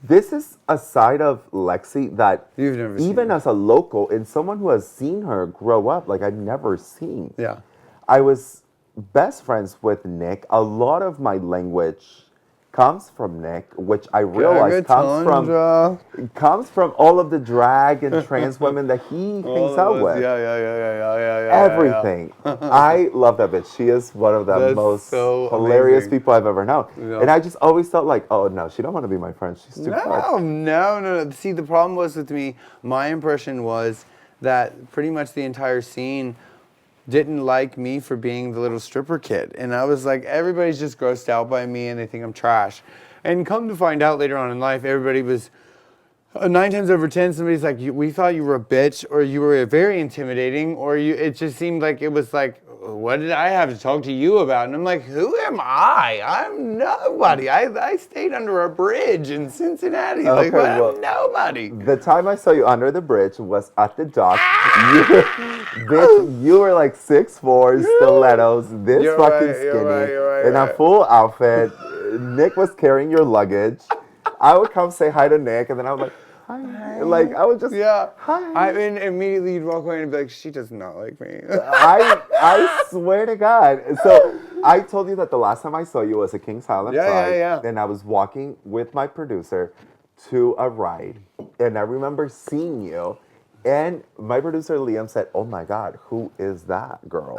this is a side of Lexi that You've never seen. even as a local and someone who has seen her grow up, like I've never seen. Yeah. I was best friends with Nick. A lot of my language comes from Nick, which I realize comes from all of the drag and trans women that he hangs out with. Yeah. Everything. I love that bitch. She is one of the That's most so hilarious amazing. people I've ever known. Yeah. And I just always felt like, oh no, she don't want to be my friend. She's too much. No. See, the problem was with me, my impression was that pretty much the entire scene didn't like me for being the little stripper kid. And I was like, everybody's just grossed out by me and they think I'm trash. And come to find out later on in life, everybody was 9 times over 10, somebody's like, we thought you were a bitch, or you were very intimidating, or it just seemed like it was like, what did I have to talk to you about? And I'm like, who am I? I'm nobody. I stayed under a bridge in Cincinnati. Okay, Like, well, I'm nobody. The time I saw you under the bridge was at the dock. Bitch, you were like 6'4", stilettos, this You're fucking right, skinny, you're right, in a full outfit. Nick was carrying your luggage. I would come say hi to Nick, and then I was like, hi. Like, I would just, hi. I mean, immediately you'd walk away and be like, she does not like me. I swear to God. So I told you that the last time I saw you was at Kings Island Pride. Yeah. And I was walking with my producer to a ride. And I remember seeing you. And my producer Liam said, oh my God, who is that girl?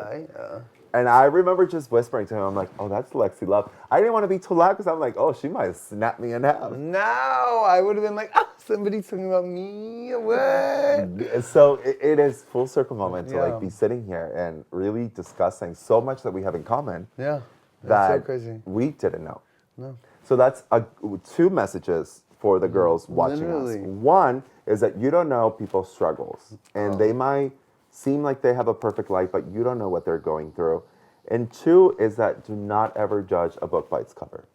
And I remember just whispering to him, I'm like, oh, that's Lexi Love. I didn't want to be too loud because I'm like, oh, she might have snapped me in half. No, I would have been like, oh, somebody's talking about me. What? So it is full circle moment to Yeah. like be sitting here and really discussing so much that we have in common. Yeah. That That's so crazy. we didn't know. No. So that's 2 messages for the girls watching Literally. us. One is that you don't know people's struggles, and they might seem like they have a perfect life, but you don't know what they're going through. And 2 is that do not ever judge a book by its cover.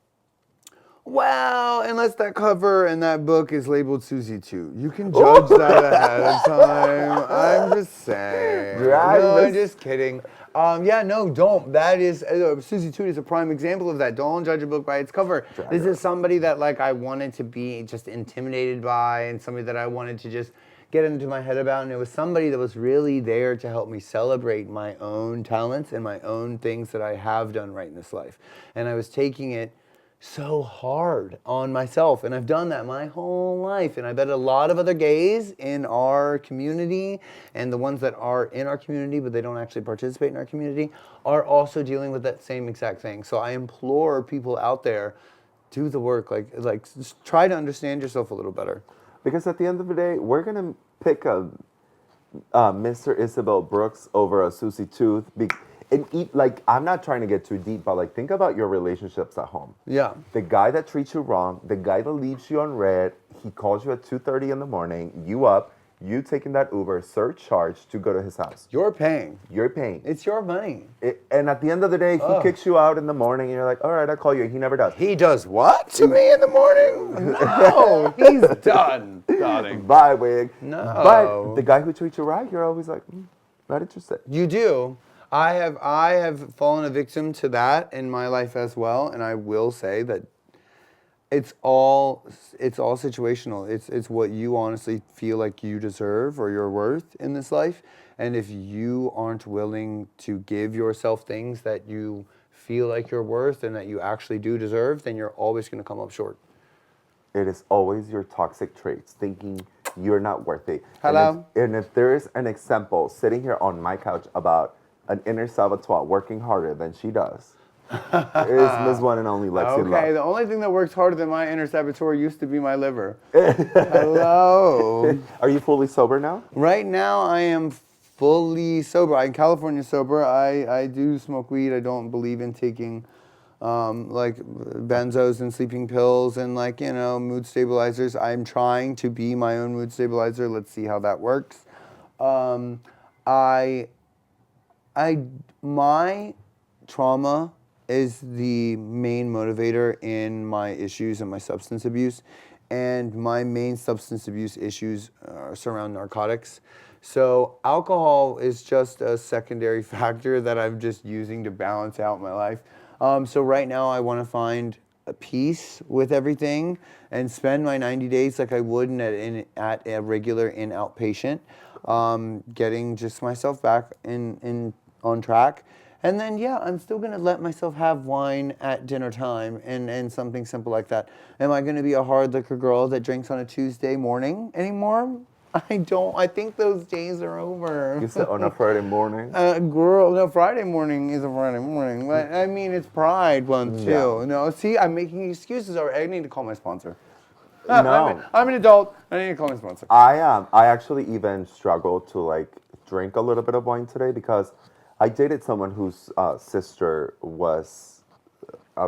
Well, unless that cover and that book is labeled Susie 2. You can judge that ahead of time. I'm just saying. I'm just kidding. Don't. That is, Susie 2 is a prime example of that. Don't judge a book by its cover. This is somebody that like I wanted to be just intimidated by, and somebody that I wanted to just get into my head about. And it was somebody that was really there to help me celebrate my own talents and my own things that I have done right in this life. And I was taking it so hard on myself, and I've done that my whole life. And I bet a lot of other gays in our community, and the ones that are in our community but they don't actually participate in our community, are also dealing with that same exact thing. So I implore people out there, do the work, like just try to understand yourself a little better. Because at the end of the day, we're gonna pick a Mr. Isabel Brooks over a Susie Tooth. And eat, like, I'm not trying to get too deep, but like, think about your relationships at home. Yeah. The guy that treats you wrong, the guy that leaves you on red, he calls you at 2:30 in the morning, you up, you taking that Uber surcharge to go to his house. You're paying. You're paying. It's your money. And at the end of the day, he kicks you out in the morning, and you're like, all right, I'll call you. He never does. He does what to me in the morning? No, he's done, darling. Bye, wig. No. But the guy who treats you right, you're always like, not interested. You do. I have fallen a victim to that in my life as well, and I will say that it's all situational. It's what you honestly feel like you deserve or your worth in this life. And if you aren't willing to give yourself things that you feel like you're worth and that you actually do deserve, then you're always going to come up short. It is always your toxic traits, thinking you're not worth it. Hello? And if there is an example sitting here on my couch about an inner saboteur working harder than she does, is Ms. One and Only Lexi Love. Okay, the only thing that works harder than my inner saboteur used to be my liver. Hello. Are you fully sober now? Right now, I am fully sober. I'm California sober. I do smoke weed. I don't believe in taking like benzos and sleeping pills and mood stabilizers. I'm trying to be my own mood stabilizer. Let's see how that works. My trauma is the main motivator in my issues and my substance abuse. And my main substance abuse issues surround narcotics. So alcohol is just a secondary factor that I'm just using to balance out my life. So right now I want to find a peace with everything and spend my 90 days like I would at a regular outpatient, getting just myself back on track. And then, I'm still going to let myself have wine at dinner time and something simple like that. Am I going to be a hard liquor girl that drinks on a Tuesday morning anymore? I don't. I think those days are over. You said on a Friday morning? Girl, no, Friday morning is a Friday morning. But, I mean, it's Pride Month, too. Yeah. No, see, I'm making excuses already. I need to call my sponsor. No. I'm an adult. I need to call my sponsor. I actually even struggled to, drink a little bit of wine today because I dated someone whose sister was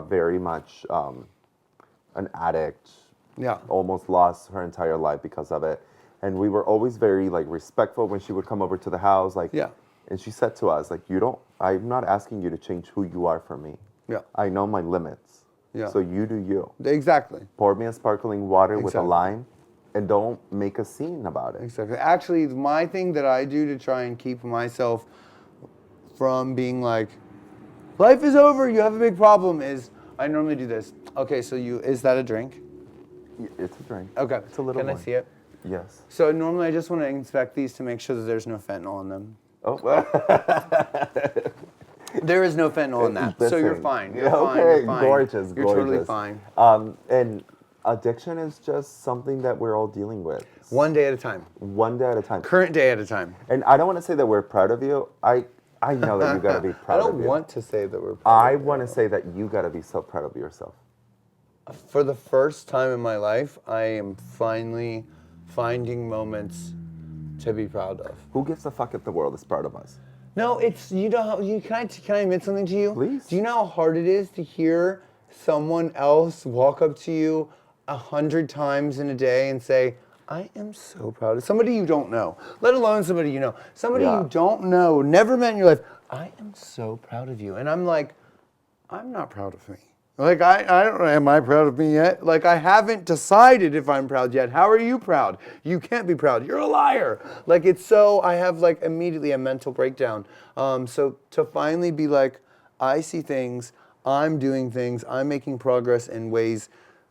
very much an addict. Yeah. Almost lost her entire life because of it. And we were always very respectful when she would come over to the house. And she said to us, I'm not asking you to change who you are for me. Yeah. I know my limits. Yeah. So you do you. Exactly. Pour me a sparkling water with a lime and don't make a scene about it. Exactly. Actually, my thing that I do to try and keep myself from being like, life is over, you have a big problem, is I normally do this. Okay, so is that a drink? It's a drink. Okay. It's a little Can I wine. see it? Yes. So normally I just want to inspect these to make sure that there's no fentanyl in them. Oh. There is no fentanyl in that, so you're fine. You're fine. Okay, You're fine. gorgeous. You're totally fine. And addiction is just something that we're all dealing with. One day at a time. One day at a time. Current day at a time. And I don't want to say that we're proud of you. I know that you got to be proud of you. I don't want to say that we're proud I of you. want to say that you got to be so proud of yourself. For the first time in my life, I am finally finding moments to be proud of. Who gives a fuck if the world is proud of us? No, it's, can I admit something to you? Please. Do you know how hard it is to hear someone else walk up to you 100 times in a day and say, I am so proud of somebody you don't know, let alone somebody you know. Somebody you don't know, never met in your life. I am so proud of you. And I'm like, I'm not proud of me. Like, I don't know, am I proud of me yet? Like, I haven't decided if I'm proud yet. How are you proud? You can't be proud. You're a liar. Like, I have immediately a mental breakdown. So to finally be like, I see things, I'm doing things, I'm making progress in ways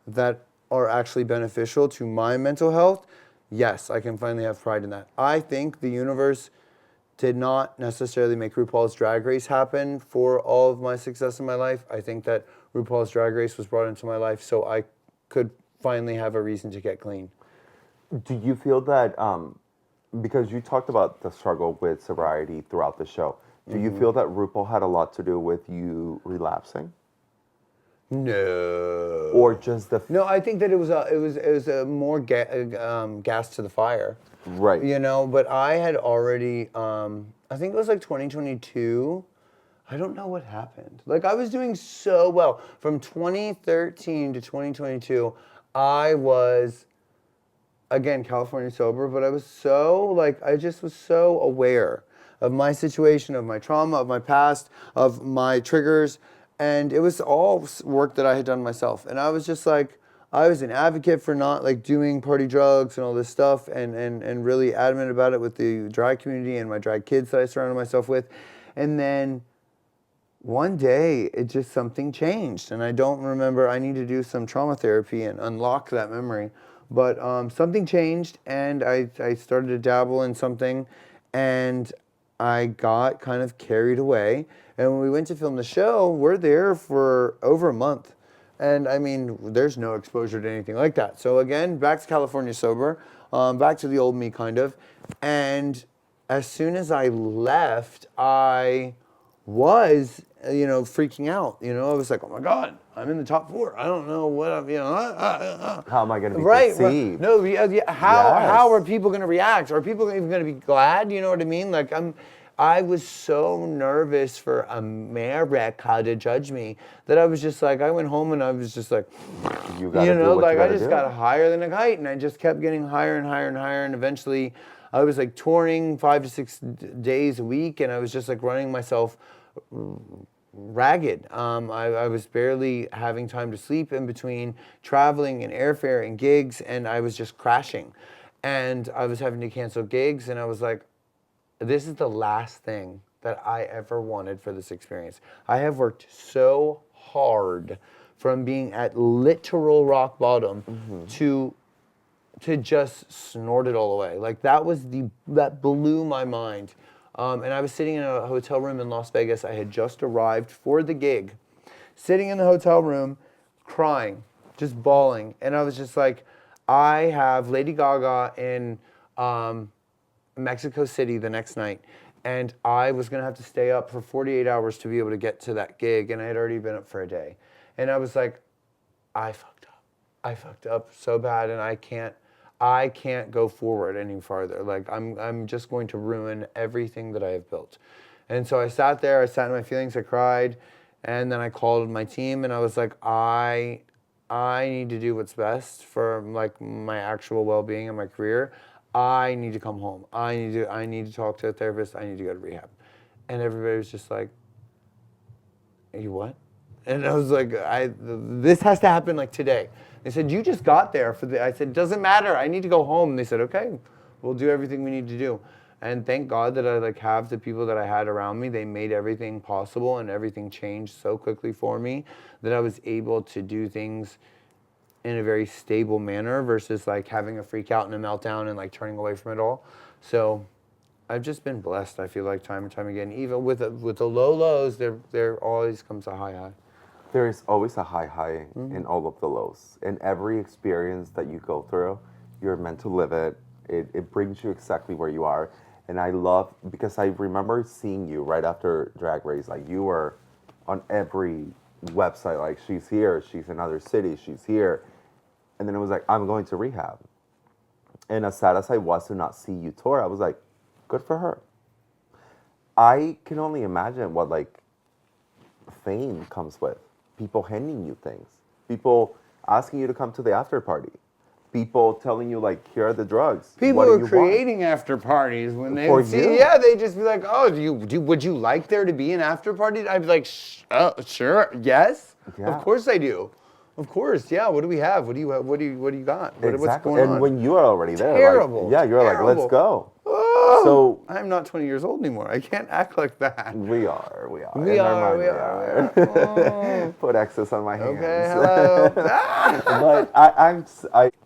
that are actually beneficial to my mental health, yes, I can finally have pride in that. I think the universe did not necessarily make RuPaul's Drag Race happen for all of my success in my life. I think that RuPaul's Drag Race was brought into my life so I could finally have a reason to get clean. Do you feel that, because you talked about the struggle with sobriety throughout the show, do you feel that RuPaul had a lot to do with you relapsing? No. Or just the... No, I think that it was a more gas to the fire. Right. You know, but I had already, I think it was like 2022. I don't know what happened. Like, I was doing so well. From 2013 to 2022, I was, again, California sober, but I was so, like, I just was so aware of my situation, of my trauma, of my past, of my triggers. And it was all work that I had done myself. And I was just like, I was an advocate for not like doing party drugs and all this stuff and really adamant about it with the drag community and my drag kids that I surrounded myself with. And then one day it just something changed. And I don't remember, I need to do some trauma therapy and unlock that memory. But something changed and I started to dabble in something and I got kind of carried away. And when we went to film the show, we're there for over a month. And I mean, there's no exposure to anything like that. So again, back to California sober, back to the old me kind of. And as soon as I left, I was, freaking out. I was like, oh my God, I'm in the top 4. I don't know what I'm, How am I going to be perceived? perceived? No, how are Yes. people going to react? Are people even going to be glad? You know what I mean? Like I was so nervous for America to judge me that I was just like, I went home and I was just like, You gotta do what like you I gotta just do. got higher than a kite and I just kept getting higher and higher and higher. And eventually I was like touring 5 to 6 days a week and I was just like running myself ragged. I was barely having time to sleep in between traveling and airfare and gigs and I was just crashing. And I was having to cancel gigs and I was like, this is the last thing that I ever wanted for this experience. I have worked so hard from being at literal rock bottom to just snort it all away. Like that blew my mind. And I was sitting in a hotel room in Las Vegas. I had just arrived for the gig, sitting in the hotel room, crying, just bawling. And I was just like, I have Lady Gaga in Mexico City the next night. And I was going to have to stay up for 48 hours to be able to get to that gig. And I had already been up for a day. And I was like, I fucked up. I fucked up so bad and I can't go forward any farther. Like I'm just going to ruin everything that I have built. And so I sat there, I sat in my feelings, I cried, and then I called my team and I was like, I need to do what's best for like my actual well-being and my career. I need to come home. I need to talk to a therapist. I need to go to rehab. And everybody was just like, you what? And I was like, this has to happen like today. They said, you just got there I said, doesn't matter. I need to go home. And they said, okay, we'll do everything we need to do. And thank God that I like have the people that I had around me. They made everything possible and everything changed so quickly for me that I was able to do things in a very stable manner versus like having a freak out and a meltdown and like turning away from it all. So I've just been blessed, I feel like, time and time again. Even with the low lows, there always comes a high high. There is always a high in all of the lows. In every experience that you go through, you're meant to live it. It brings you exactly where you are. And I love, because I remember seeing you right after Drag Race, like you were on every website, like she's here, she's in another city, she's here. And then it was like, I'm going to rehab. And as sad as I was to not see you tour, I was like, good for her. I can only imagine what like fame comes with. People handing you things. People asking you to come to the after party. People telling you like, here are the drugs. People What do are you creating after parties when they For see. you. Yeah, they just be like, oh, would you like there to be an after party? I'd be like, sure, yes, Yeah. of course I do. Of course, yeah. What do we have? What do you got? What's Exactly. going And on? when you are already there, Terrible. like, yeah, you're like, let's terrible. go. Oh, So I'm not 20 years old anymore. I can't act like that. we are. We In our are, mind, we are. Oh. Put X's on my hands. Okay, hello. But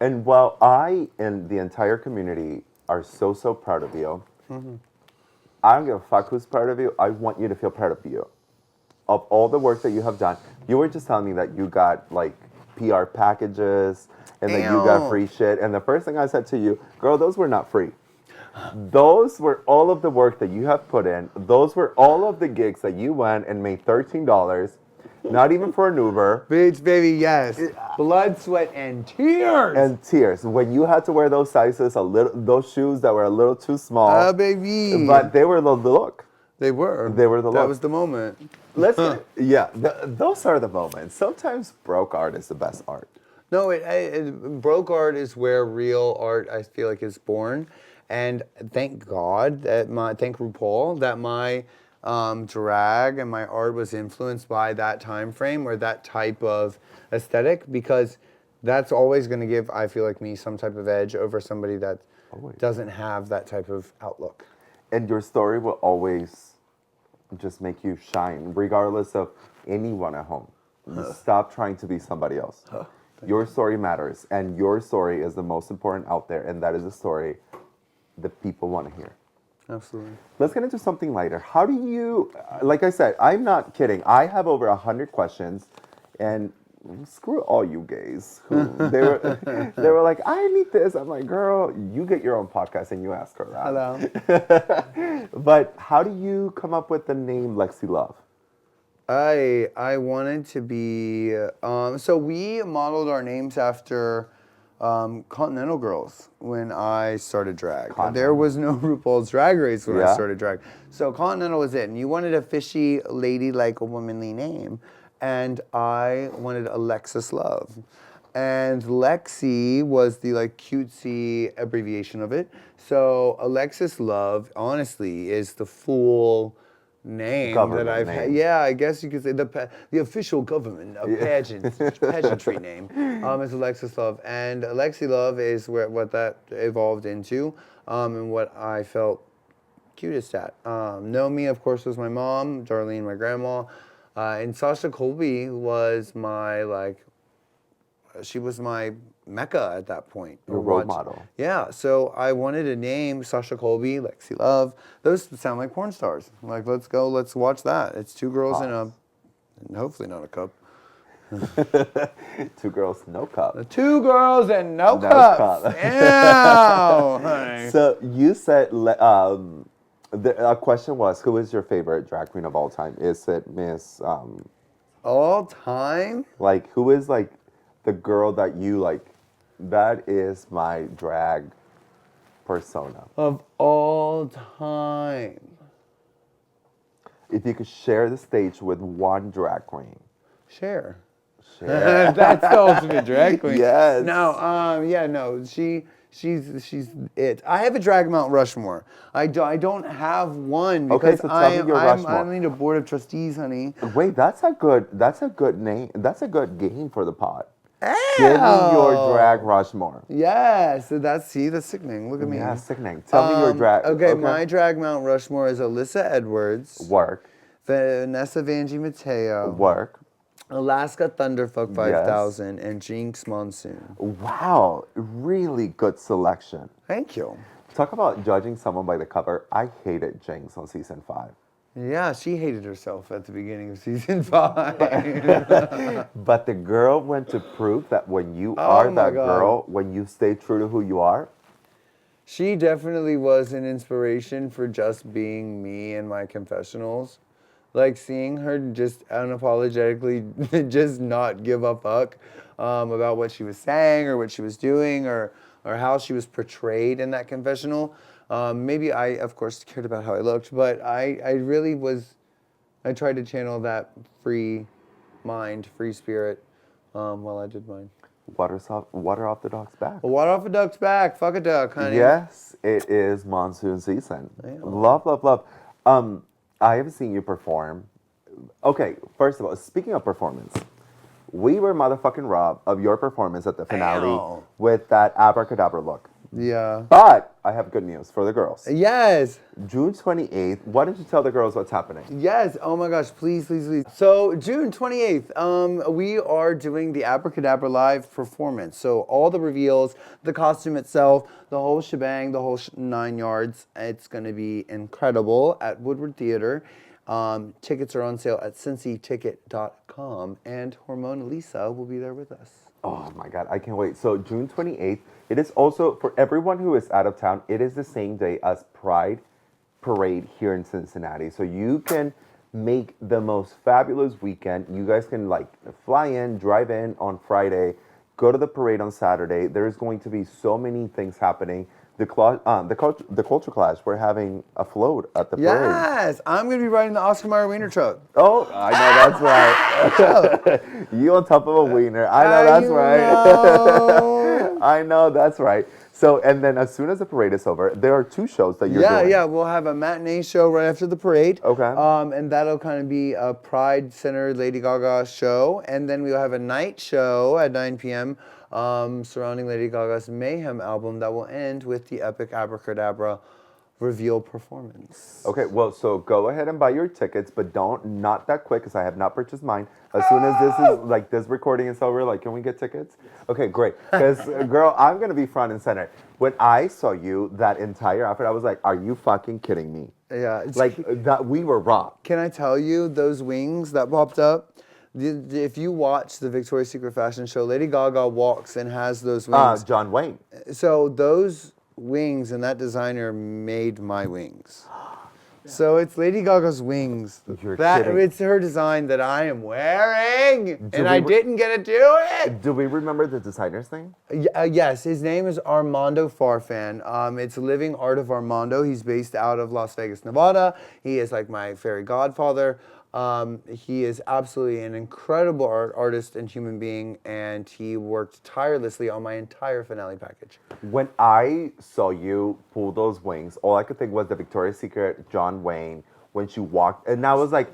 and while I and the entire community are so proud of you, I don't give a fuck who's proud of you. I want you to feel proud of you. Of all the work that you have done, you were just telling me that you got like PR packages and that you got Ew. free shit. And the first thing I said to you, girl, those were not free. Those were all of the work that you have put in. Those were all of the gigs that you went and made $13, not even for an Uber. Bitch, baby, yes. Blood, sweat, and tears. And tears. When you had to wear those sizes, those shoes that were a little too small. Baby. But they were the look. They were. They were the That look. was the moment. Let's those are the moments. Sometimes broke art is the best art. No, broke art is where real art, I feel like, is born. And thank God, thank RuPaul, that my drag and my art was influenced by that time frame or that type of aesthetic, because that's always going to give, I feel like, me some type of edge over somebody that doesn't have that type of outlook. And your story will always just make you shine, regardless of anyone at home. Stop trying to be somebody else. Your story matters, and your story is the most important out there, and that is the story that people want to hear. Absolutely. Let's get into something lighter. How do you, like I said, I'm not kidding. I have over 100 questions, and screw all you gays. They were like, I need this. I'm like, girl, you get your own podcast and you ask her that. Hello. But how do you come up with the name Lexi Love? I wanted to be, so we modeled our names after Continental girls when I started drag. There was no RuPaul's Drag Race when I started drag. So Continental was it. And you wanted a fishy, ladylike, a womanly name. And I wanted Alexis Love. And Lexi was the like cutesy abbreviation of it. So Alexis Love, honestly, is the full name Government that I've name. had. Yeah, I guess you could say the official government of pageantry name is Alexis Love. And Lexi Love is what that evolved into and what I felt cutest at. Nomi, of course, was my mom, Darlene, my grandma. And Sasha Colby was my, she was my mecca at that point. Your role model. Yeah, so I wanted a name, Sasha Colby, Lexi Love. Those sound like porn stars. Like, let's go, let's watch that. It's two girls in a, and hopefully not a cup. Two girls, no cup. Two girls and no cups. Ew, honey. So you said, a question was, who is your favorite drag queen of all time? Is it Miss... all time? Like, who is, like, the girl that you, like, that is my drag persona? Of all time. If you could share the stage with one drag queen. Share. Share. That's the ultimate drag queen. Yes. No, she's it. I have a drag Mount Rushmore. I don't have one because Okay, so tell me your Rushmore. I need a board of trustees, honey. Wait, that's a good name. That's a good game for the pod. Give me your drag Rushmore. Yes, that's sickening. Look at me. Yeah, sickening. Tell me your drag. Okay, my drag Mount Rushmore is Alyssa Edwards. Work. Vanessa Vanjie Mateo. Work. Alaska Thunderfuck 5000 and Jinx Monsoon. Wow, really good selection. Thank you. Talk about judging someone by the cover. I hated Jinx on season 5. Yeah, she hated herself at the beginning of season 5. But the girl went to prove that when you are that girl, when you stay true to who you are. She definitely was an inspiration for just being me in my confessionals. Like seeing her just unapologetically just not give a fuck about what she was saying or what she was doing or how she was portrayed in that confessional. Maybe I, of course, cared about how I looked, but I really was, I tried to channel that free mind, free spirit while I did mine. Water off the duck's back. Water off a duck's back. Fuck a duck, honey. Yes, it is monsoon season. Yeah. Love, love, love. I have seen you perform. Okay, first of all, speaking of performance, we were motherfucking robbed of your performance at the finale with that abracadabra look. Yeah. But I have good news for the girls. Yes. June 28th, why don't you tell the girls what's happening? Yes. Oh my gosh. Please, please, please. So June 28th, we are doing the Abracadabra live performance. So all the reveals, the costume itself, the whole shebang, the whole 9 yards. It's going to be incredible at Woodward Theater. Tickets are on sale at cincyticket.com, and Hormona Lisa will be there with us. Oh my God, I can't wait. So June 28th, it is also, for everyone who is out of town, it is the same day as Pride Parade here in Cincinnati. So you can make the most fabulous weekend. You guys can like fly in, drive in on Friday, go to the parade on Saturday. There's going to be so many things happening. The culture clash, we're having a float at the parade. Yes, I'm going to be riding the Oscar Mayer Wiener truck. Oh, I know that's right. You on top of a wiener. I know that's right. I know that's right. So, and then as soon as the parade is over, there are 2 shows that you're doing. Yeah, we'll have a matinee show right after the parade. Okay. And that'll kind of be a Pride Center Lady Gaga show. And then we'll have a night show at 9 p.m. Surrounding Lady Gaga's Mayhem album that will end with the epic Abracadabra reveal performance. Okay, well, so go ahead and buy your tickets, but not that quick, because I have not purchased mine. As soon as this recording is over, like, can we get tickets? Okay, great. Because, girl, I'm going to be front and center. When I saw you, that entire outfit, I was like, are you fucking kidding me? Yeah. Like, that we were raw. Can I tell you, those wings that popped up? If you watch the Victoria's Secret fashion show, Lady Gaga walks and has those wings. John Wayne. So those wings and that designer made my wings. So it's Lady Gaga's wings. You're kidding. It's her design that I am wearing, and I didn't get to do it. Do we remember the designer's name? Yes, his name is Armando Farfan. It's Living Art of Armando. He's based out of Las Vegas, Nevada. He is like my fairy godfather. He is absolutely an incredible artist and human being, and he worked tirelessly on my entire finale package. When I saw you pull those wings, all I could think was the Victoria's Secret John Wayne when she walked, and I was like,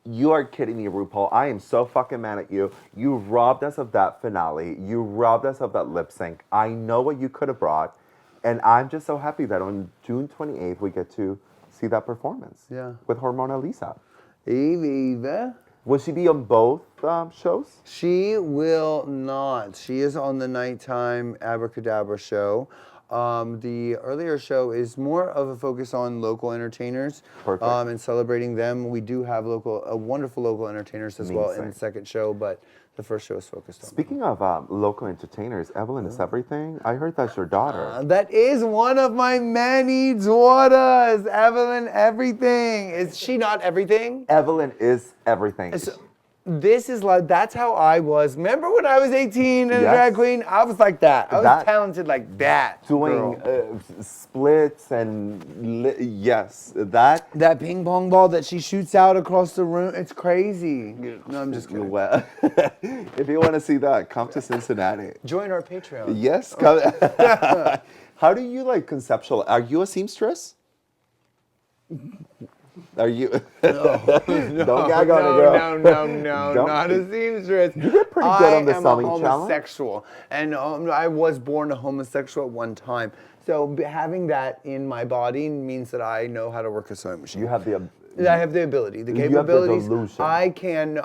you are kidding me, RuPaul. I am so fucking mad at you. You robbed us of that finale. You robbed us of that lip sync. I know what you could have brought, and I'm just so happy that on June 28th we get to see that performance. Yeah. With Hormona Lisa. Eva. Will she be on both shows? She will not. She is on the nighttime Abracadabra show. The earlier show is more of a focus on local entertainers and celebrating them. We do have wonderful local entertainers as well in the second show, but the first show is focused on. Speaking of local entertainers, Evelyn is everything. I heard that's your daughter. That is one of my many daughters. Evelyn, everything. Is she not everything? Evelyn is everything. This is like, that's how I was. Remember when I was 18 and a drag queen? I was like that. I was talented like that. Doing splits and that. That ping pong ball that she shoots out across the room. It's crazy. No, I'm just kidding. Well, if you want to see that, come to Cincinnati. Join our Patreon. Yes. Come. How do you like conceptual? Are you a seamstress? Are you? No, Don't gag on it, girl. No, not a seamstress. You did pretty good on the sewing challenge. I am a homosexual, and I was born a homosexual at one time. So having that in my body means that I know how to work a sewing machine. You have the. I have the ability, the capabilities. You have the delusion.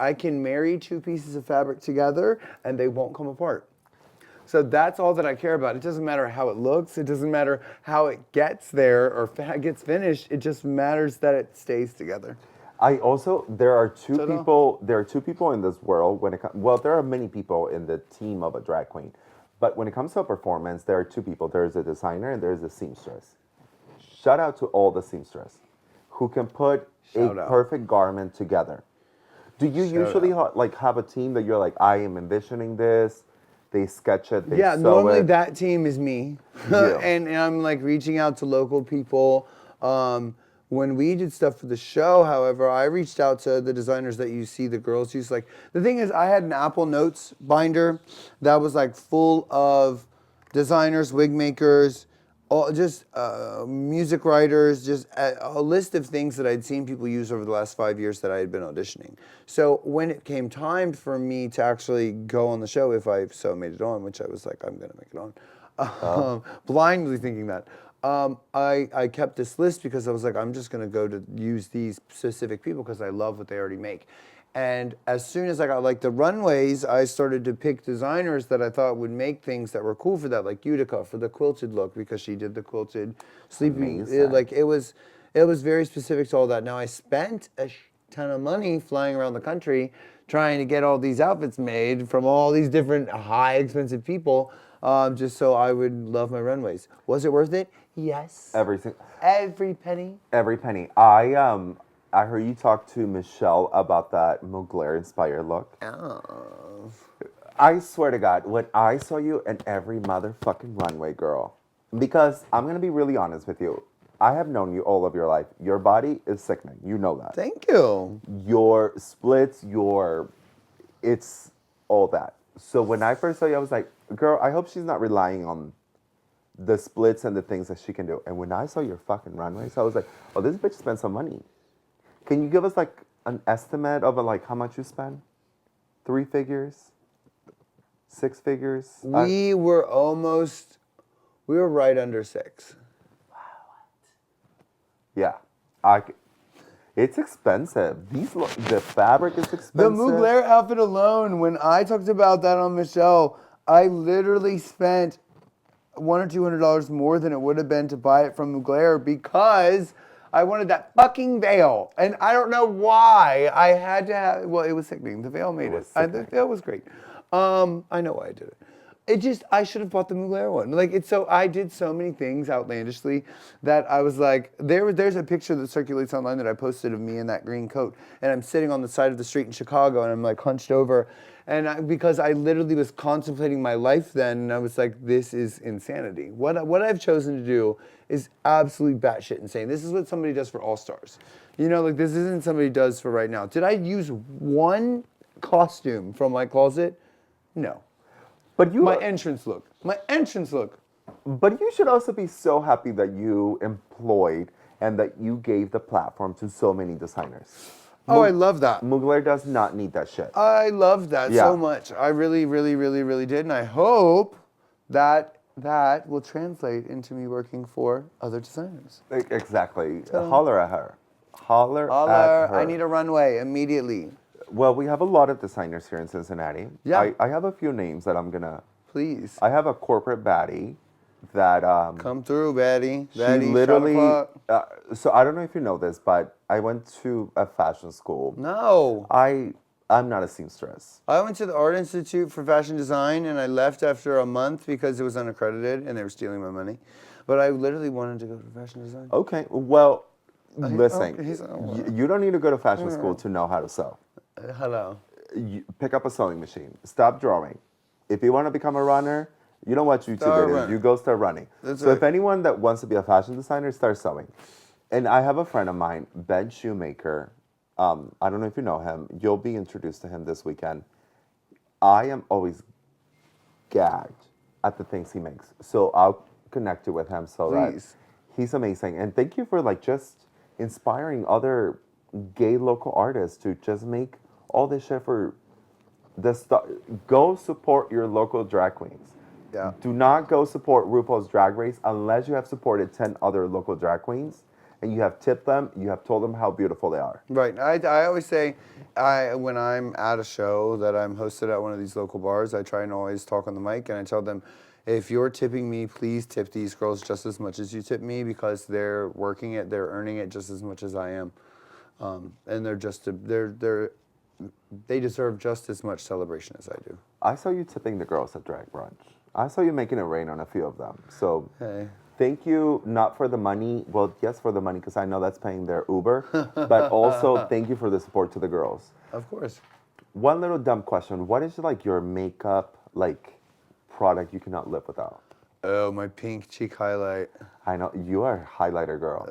I can marry 2 pieces of fabric together, and they won't come apart. So that's all that I care about. It doesn't matter how it looks. It doesn't matter how it gets there or gets finished. It just matters that it stays together. There are two people. There are 2 people in this world there are many people in the team of a drag queen, but when it comes to a performance, there are 2 people. There's a designer and there's a seamstress. Shout out to all the seamstress who can put perfect garment together. Do you usually have a team that you're like, I am envisioning this? They sketch it, they sew normally it. that team is me. Yeah. and I'm like reaching out to local people. When we did stuff for the show, however, I reached out to the designers that you see the girls use. Like, the thing is, I had an Apple Notes binder that was like full of designers, wig makers, all just music writers, just a list of things that I'd seen people use over the last 5 years that I had been auditioning. So when it came time for me to actually go on the show, if I so made it on, which I was like, I'm gonna make it on, blindly thinking that. I kept this list because I was like, I'm just gonna go to use these specific people because I love what they already make. And as soon as I got like the runways, I started to pick designers that I thought would make things that were cool for that, like Utica for the quilted look because she did the quilted sleeping. Like it was very specific to all that. Now I spent a ton of money flying around the country trying to get all these outfits made from all these different high expensive people, just so I would love my runways. Was it worth it? Yes. Everything. Every penny. Every penny. I heard you talk to Michelle about that Mugler inspired look. Oh. I swear to God, when I saw you in every motherfucking runway, girl, because I'm gonna be really honest with you, I have known you all of your life. Your body is sickening. You know that. Thank you. Your splits, it's all that. So when I first saw you, I was like, girl, I hope she's not relying on the splits and the things that she can do. And when I saw your fucking runways, I was like, oh, this bitch spent some money. Can you give us like an estimate of like how much you spent? 3 figures? 6 figures? We were right under 6. Yeah. It's expensive. The fabric is expensive. The Mugler outfit alone, when I talked about that on Michelle, I literally spent $100 or $200 more than it would have been to buy it from Mugler because I wanted that fucking veil. And I don't know why I had to have, well, it was sickening. The veil made it. The veil was great. I know why I did it. I should have bought the Mugler one. I did so many things outlandishly that I was like, there's a picture that circulates online that I posted of me in that green coat. And I'm sitting on the side of the street in Chicago and I'm like hunched over. And because I literally was contemplating my life then, and I was like, this is insanity. What I've chosen to do is absolutely batshit insane. This is what somebody does for All Stars. This isn't somebody does for right now. Did I use one costume from my closet? No. But My entrance look. But you should also be so happy that you employed and that you gave the platform to so many designers. Oh, I love that. Mugler does not need that shit. I love that so much. I really, really, really, really did. And I hope that will translate into me working for other designers. Exactly. Holler at her. Holler at her. I need a runway immediately. Well, we have a lot of designers here in Cincinnati. Yeah. I have a few names that I'm gonna... Please. I have a corporate baddie that... Come through, baddie. She literally... so I don't know if you know this, but I went to a fashion school. No. I'm not a seamstress. I went to the Art Institute for Fashion Design, and I left after a month because it was unaccredited, and they were stealing my money. But I literally wanted to go to fashion design. Okay, well, listen. You don't need to go to fashion school to know how to sew. Hello. You pick up a sewing machine. Stop drawing. If you want to become a runner, you don't watch YouTube videos. You go start running. If anyone that wants to be a fashion designer, start sewing. And I have a friend of mine, Ben Shoemaker. I don't know if you know him. You'll be introduced to him this weekend. I am always gagged at the things he makes. So I'll connect you with him that he's amazing. And thank you for just inspiring other gay local artists to just make all this shit for the stuff. Go support your local drag queens. Yeah. Do not go support RuPaul's Drag Race unless you have supported 10 other local drag queens and you have tipped them, you have told them how beautiful they are. Right. I always say, when I'm at a show that I'm hosted at one of these local bars, I try and always talk on the mic and I tell them, if you're tipping me, please tip these girls just as much as you tip me because they're working it, they're earning it just as much as I am. And they deserve just as much celebration as I do. I saw you tipping the girls at Drag Brunch. I saw you making it rain on a few of them. So thank you, not for the money. Well, yes, for the money, because I know that's paying their Uber. But also, thank you for the support to the girls. Of course. One little dumb question. What is your makeup, product you cannot live without? Oh, my pink cheek highlight. I know. You are a highlighter girl.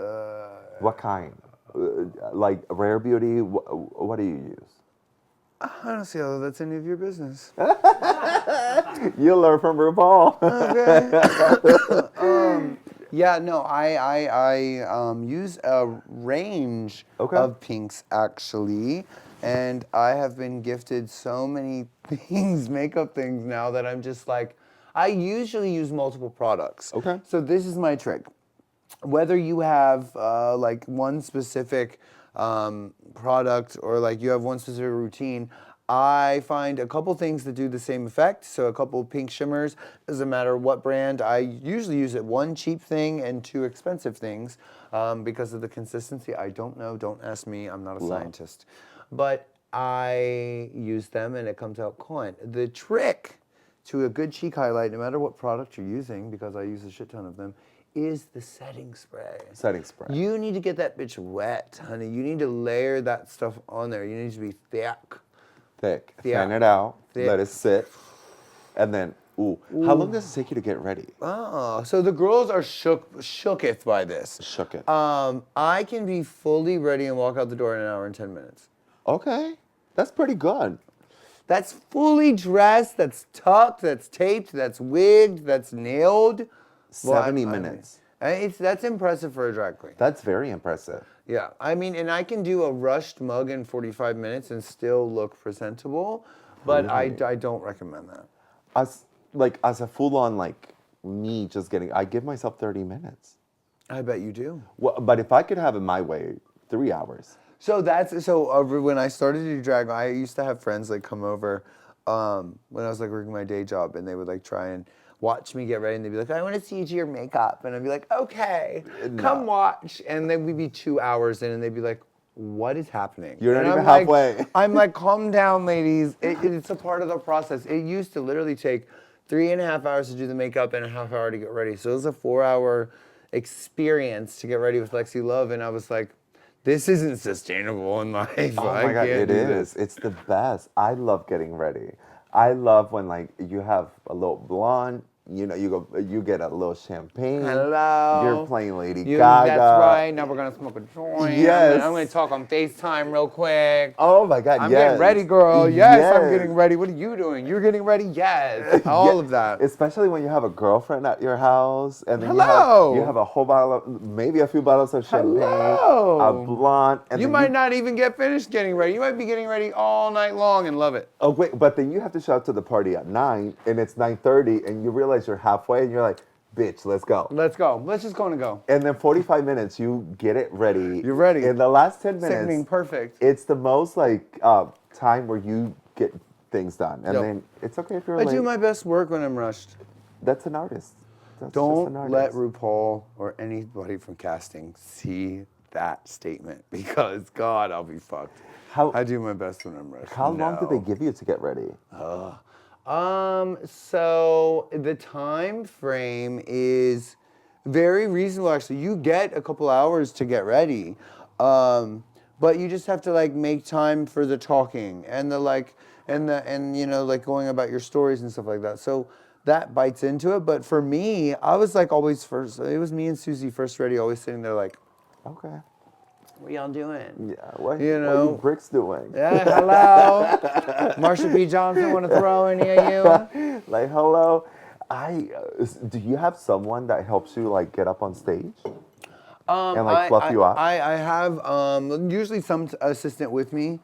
What kind? Rare Beauty? What do you use? I don't see how that's any of your business. You learn from RuPaul. Okay. Yeah, no, I use a range Okay. of pinks actually, and I have been gifted so many things, makeup things now that I'm just like, I usually use multiple products. Okay. So this is my trick. Whether you have like one specific product or like you have one specific routine, I find a couple things that do the same effect. So a couple pink shimmers, doesn't matter what brand. I usually use it one cheap thing and two expensive things because of the consistency. I don't know. Don't ask me. I'm not a scientist. But I use them and it comes out coin. The trick to a good cheek highlight, no matter what product you're using, because I use a shit ton of them, is the setting spray. Setting spray. You need to get that bitch wet, honey. You need to layer that stuff on there. You need to be thick. Thick. Yeah. Fan it out. Thick. Let it sit. And then, ooh. How long does it take you to get ready? Oh, so the girls are shooketh by this. Shook it. I can be fully ready and walk out the door in an hour and 10 minutes. Okay. That's pretty good. That's fully dressed, that's tucked, that's taped, that's wigged, that's nailed. 70 minutes. That's impressive for a drag queen. That's very impressive. Yeah, I mean, and I can do a rushed mug in 45 minutes and still look presentable, but Really? I don't recommend that. As a full-on, like, me just getting, I give myself 30 minutes. I bet you do. Well, but if I could have it my way, 3 hours. So when I started to do drag, I used to have friends like come over when I was like working my day job, and they would like try and watch me get ready, and they'd be like, I want to see you do your makeup, and I'd be like, okay, come watch, and then we'd be 2 hours in, and they'd be like, what is happening? You're and not even I'm halfway. Like, I'm like, calm down, ladies. It's a part of the process. It used to literally take 3.5 hours to do the makeup and a half hour to get ready. So it was a 4-hour experience to get ready with Lexi Love, and I was like, this isn't sustainable in life. Oh my God, it is. It's the best. I love getting ready. I love when like you have a little blonde, you know, you get a little champagne. Hello. You're playing Lady Gaga. That's right. Now we're gonna smoke a joint. Yes. I'm gonna talk on FaceTime real quick. Oh my God, I'm yes. getting ready, girl. Yes, I'm Yes. getting ready. What are you doing? You're getting ready? Yes. All of that. Especially when you have a girlfriend at your house and then Hello. you have a whole bottle of, maybe a few bottles of champagne, Hello. a blonde. And You then might not even get finished getting ready. You might be getting ready all night long and love it. Oh wait, but then you have to show up to the party at 9 and it's 9:30 and you realize you're halfway and you're like, bitch, let's go. Let's go. Let's just go and go. And then 45 minutes, you get it ready. You're ready. In the last 10 minutes, Sickening, perfect. it's the most like time where you get things done. And Yep. then it's okay if you're I late. do my best work when I'm rushed. That's an artist. That's just Don't an let artist. RuPaul or anybody from casting see that statement because God, I'll be fucked. How- I do my best when I'm rushed. How long did they No. give you to get ready? So the time frame is very reasonable. Actually, you get a couple hours to get ready, but you just have to like make time for the talking and and you know like going about your stories and stuff like that. So that bites into it. But for me, I was like always first. It was me and Susie first ready, always sitting there like, Okay. what y'all doing? Yeah. What You what know. are Bricks doing? Yeah, hello. Marsha P. Johnson, want to throw any of you? Like, hello. Do you have someone that helps you like get up on stage and like fluff you up? I have usually some assistant with me.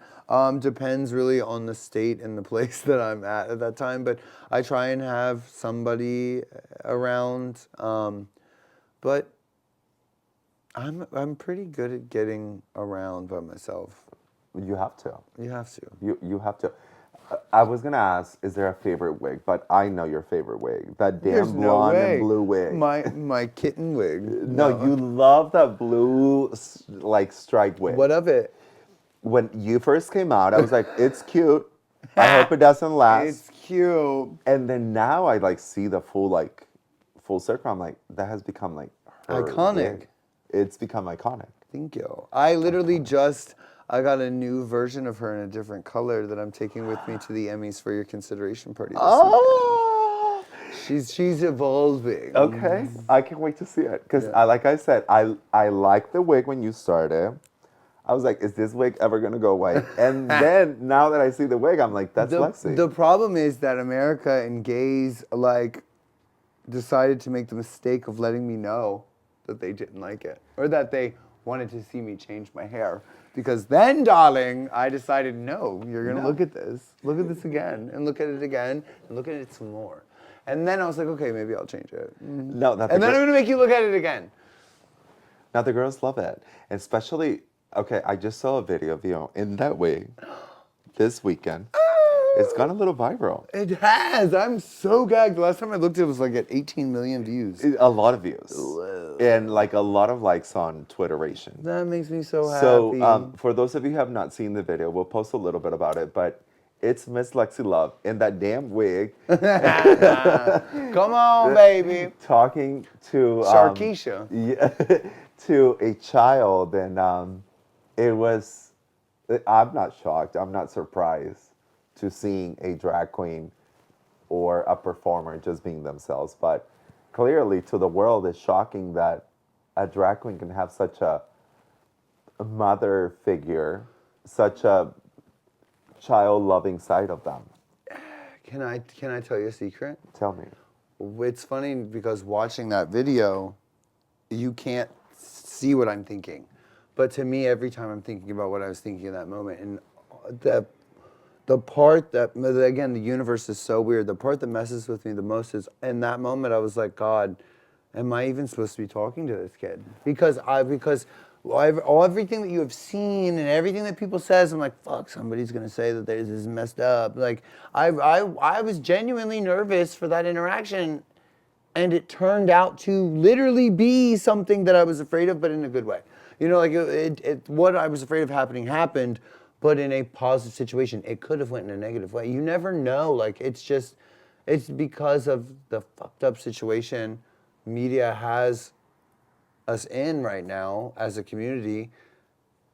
Depends really on the state and the place that I'm at that time. But I try and have somebody around. But I'm pretty good at getting around by myself. You have to. You have to. You have to. I was gonna ask, is there a favorite wig? But I know your favorite wig. That damn There's no blonde way. and blue wig. My kitten wig. No, you love that blue like stripe wig. What of it? When you first came out, I was like, it's cute. I hope it doesn't last. It's cute. And then now I like see the full circle. I'm like, that has become like her Iconic. wig. It's become iconic. Thank you. I literally I got a new version of her in a different color that I'm taking with me to the Emmys for your consideration party this Oh, weekend. She's evolving. okay. I can't wait to see it because like I said, I liked the wig when you started. I was like, is this wig ever gonna go away? And then now that I see the wig, I'm like, that's Lexi. The problem is that America and gays like decided to make the mistake of letting me know that they didn't like it or that they wanted to see me change my hair. Because then, darling, I decided, no, you're going to look at this again, and look at it again, and look at it some more. And then I was like, okay, maybe I'll change it. No, and then I'm going to make you look at it again. Now the girls love it, and especially, okay, I just saw a video of you in that wig this weekend. It's gone a little viral. It has. I'm so gagged. The last time I looked, it was like at 18 million views. A lot of views. Whoa. And like a lot of likes on Twitteration. That makes me so happy. So for those of you who have not seen the video, we'll post a little bit about it, but it's Miss Lexi Love in that damn wig. Come on, baby. Talking to... Sharkeisha. Yeah, to a child, and it was... I'm not shocked. I'm not surprised to seeing a drag queen or a performer just being themselves. But clearly to the world, it's shocking that a drag queen can have such a mother figure, such a child-loving side of them. Can I tell you a secret? Tell me. It's funny because watching that video, you can't see what I'm thinking. But to me, every time I'm thinking about what I was thinking in that moment, and the part that, again, the universe is so weird. The part that messes with me the most is in that moment, I was like, God, am I even supposed to be talking to this kid? Because everything that you have seen and everything that people says, I'm like, fuck, somebody's gonna say that this is messed up. Like, I was genuinely nervous for that interaction, and it turned out to literally be something that I was afraid of, but in a good way. You know, like what I was afraid of happened, but in a positive situation. It could have went in a negative way. You never know. Like, it's because of the fucked up situation media has us in right now as a community.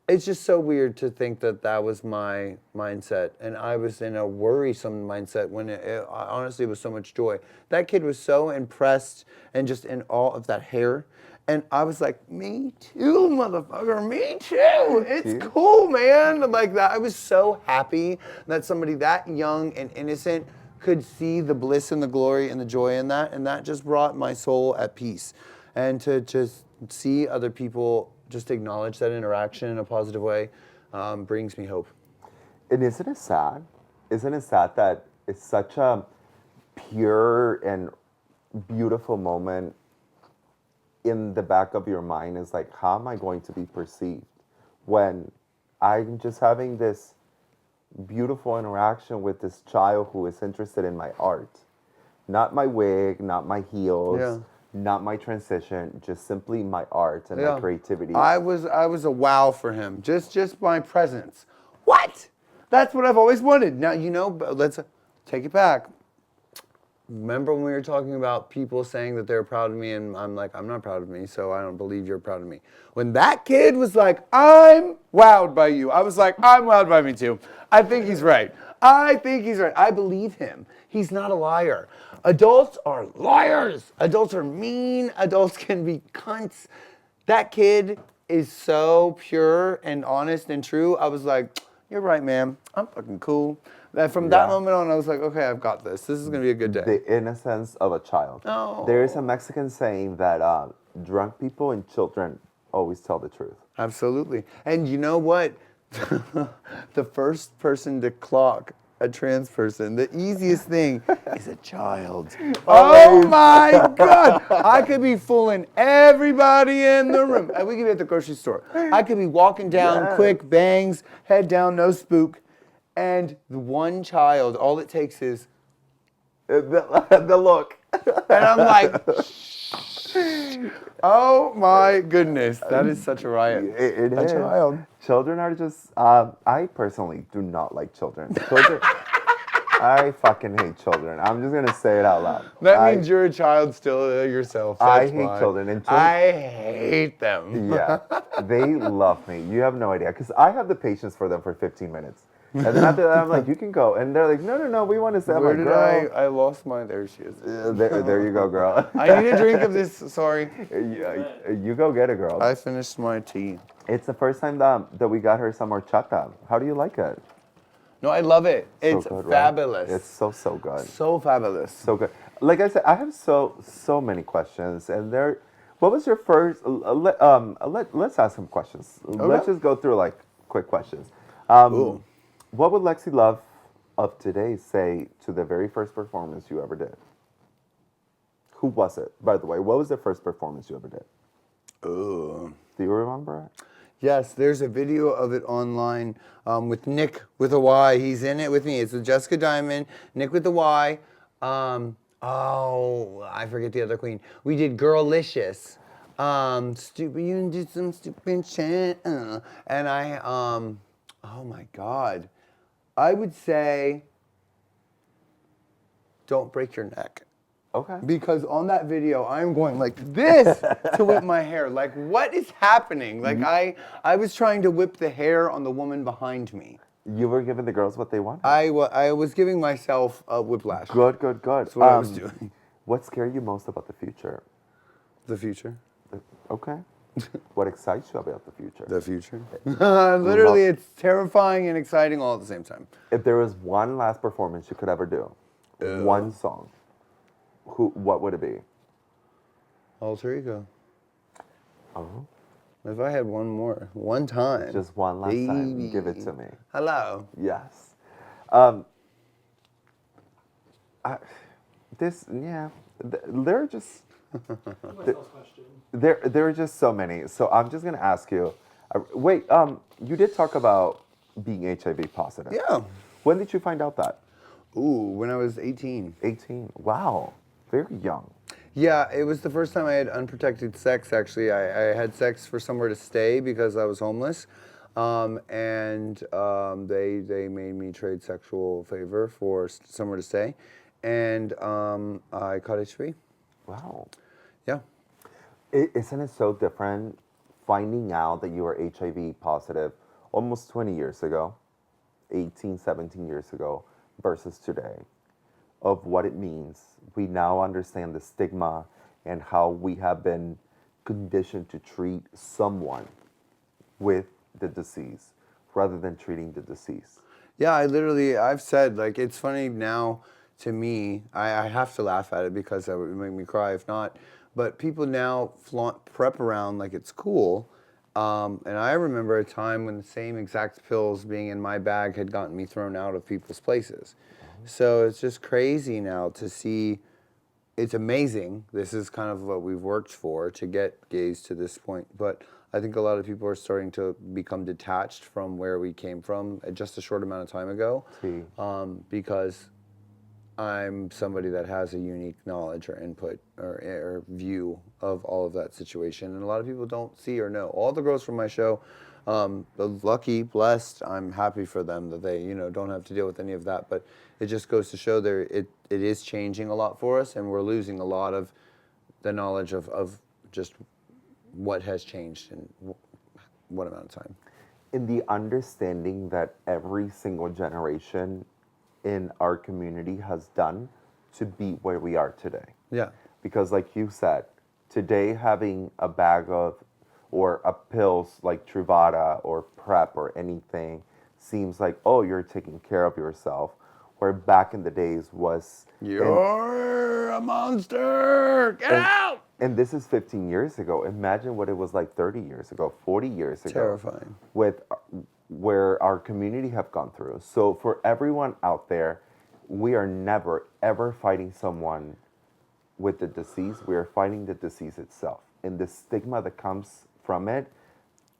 It's just so weird to think that that was my mindset, and I was in a worrisome mindset when it honestly was so much joy. That kid was so impressed and just in awe of that hair. And I was like, me too, motherfucker, me too. It's cool, man. Like that. I was so happy that somebody that young and innocent could see the bliss and the glory and the joy in that. And that just brought my soul at peace. And to just see other people just acknowledge that interaction in a positive way brings me hope. And isn't it sad? Isn't it sad that it's such a pure and beautiful moment in the back of your mind is like, how am I going to be perceived when I'm just having this beautiful interaction with this child who is interested in my art? Not my wig, not my heels, not my transition, just simply my art and my creativity. I was a wow for him. Just my presence. What? That's what I've always wanted. Now, you know, let's take it back. Remember when we were talking about people saying that they're proud of me, and I'm like, I'm not proud of me, so I don't believe you're proud of me. When that kid was like, I'm wowed by you, I was like, I'm wowed by me too. I think he's right. I believe him. He's not a liar. Adults are liars. Adults are mean. Adults can be cunts. That kid is so pure and honest and true. I was like, you're right, man. I'm fucking cool. And from that moment on, I was like, okay, I've got this. This is going to be a good day. The innocence of a child. Oh. There is a Mexican saying that drunk people and children always tell the truth. Absolutely. And you know what? The first person to clock a trans person, the easiest thing is a child. Oh my God! I could be fooling everybody in the room. We could be at the grocery store. I could be walking down, quick bangs, head down, no spook. And the one child, all it takes is the look. And I'm like, oh my goodness, that is such a riot. It is. Child. Children are just, I personally do not like children. I fucking hate children. I'm just going to say it out loud. That means you're a child still yourself. I hate children. And I hate them. Yeah, they love me. You have no idea. Because I have the patience for them for 15 minutes. And then after that, I'm like, you can go. And they're like, no, we want to say, Where did I lost my, there she is. There you go, girl. I need a drink of this, sorry. You go get it, girl. I finished my tea. It's the first time that we got her some horchata. How do you like it? No, I love it. It's good, fabulous. Right? It's so good. So fabulous. So good. Like I said, I have so many questions, and What was your first? Let's ask some questions. Let's just go through like quick questions. Ooh. What would Lexi Love of today say to the very first performance you ever did? Who was it, by the way? What was the first performance you ever did? Ooh. Do you remember it? Yes, there's a video of it online with Nick with a Y. He's in it with me. It's with Jessica Diamond, Nick with the Y. I forget the other queen. We did Girlicious. Stupid, you did some stupid shit. And oh my God. I would say, don't break your neck. Okay. Because on that video, I'm going like this to whip my hair. Like, what is happening? Like, I was trying to whip the hair on the woman behind me. You were giving the girls what they wanted. I was giving myself a whiplash. Good. That's what I was doing. What scared you most about the future? The future. Okay. What excites you about the future? The future. Literally, it's terrifying and exciting all at the same time. If there was one last performance you could ever do, one song, what would it be? Alter Ego. Oh. If I had one time. Just one last time, give it to me. Hello. Yes. There are just there are just so many. So I'm just gonna ask you. Wait, you did talk about being HIV positive. Yeah. When did you find out that? Ooh, when I was 18. 18. Wow, very young. Yeah, it was the first time I had unprotected sex, actually. I had sex for somewhere to stay because I was homeless. They made me trade sexual favor for somewhere to stay. And I caught HIV. Wow. Yeah. Isn't it so different finding out that you were HIV positive almost 20 years ago, 18, 17 years ago, versus today, of what it means? We now understand the stigma and how we have been conditioned to treat someone with the disease rather than treating the disease. Yeah, I've said, like, it's funny now to me, I have to laugh at it because it would make me cry if not, but people now flaunt PrEP around like it's cool. And I remember a time when the same exact pills being in my bag had gotten me thrown out of people's places. So it's just crazy now to see. It's amazing. This is kind of what we've worked for to get gays to this point. But I think a lot of people are starting to become detached from where we came from just a short amount of time ago. Because I'm somebody that has a unique knowledge or input or view of all of that situation. And a lot of people don't see or know. All the girls from my show, lucky, blessed, I'm happy for them that they, don't have to deal with any of that. But it just goes to show it is changing a lot for us, and we're losing a lot of the knowledge of just what has changed in what amount of time. In the understanding that every single generation in our community has done to be where we are today. Yeah. Because like you said, today having a bag of or a pills like Truvada or PrEP or anything seems like, oh, you're taking care of yourself. Where back in the days was... You're a monster! Get out! And this is 15 years ago. Imagine what it was like 30 years ago, 40 years ago. Terrifying. With where our community have gone through. So for everyone out there, we are never, ever fighting someone with the disease. We are fighting the disease itself. And the stigma that comes from it,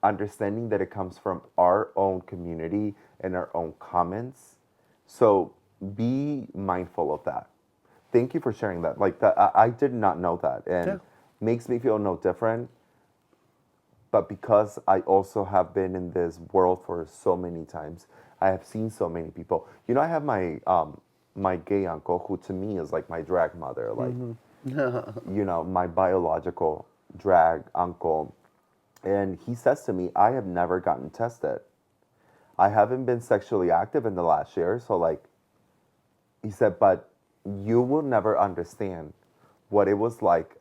understanding that it comes from our own community and our own comments. So be mindful of that. Thank you for sharing that. Like that, I did not know that. And makes me feel no different. But because I also have been in this world for so many times, I have seen so many people. I have my my gay uncle, who to me is like my drag mother, like my biological drag uncle. And he says to me, I have never gotten tested. I haven't been sexually active in the last year. So like, he said, but you will never understand what it was like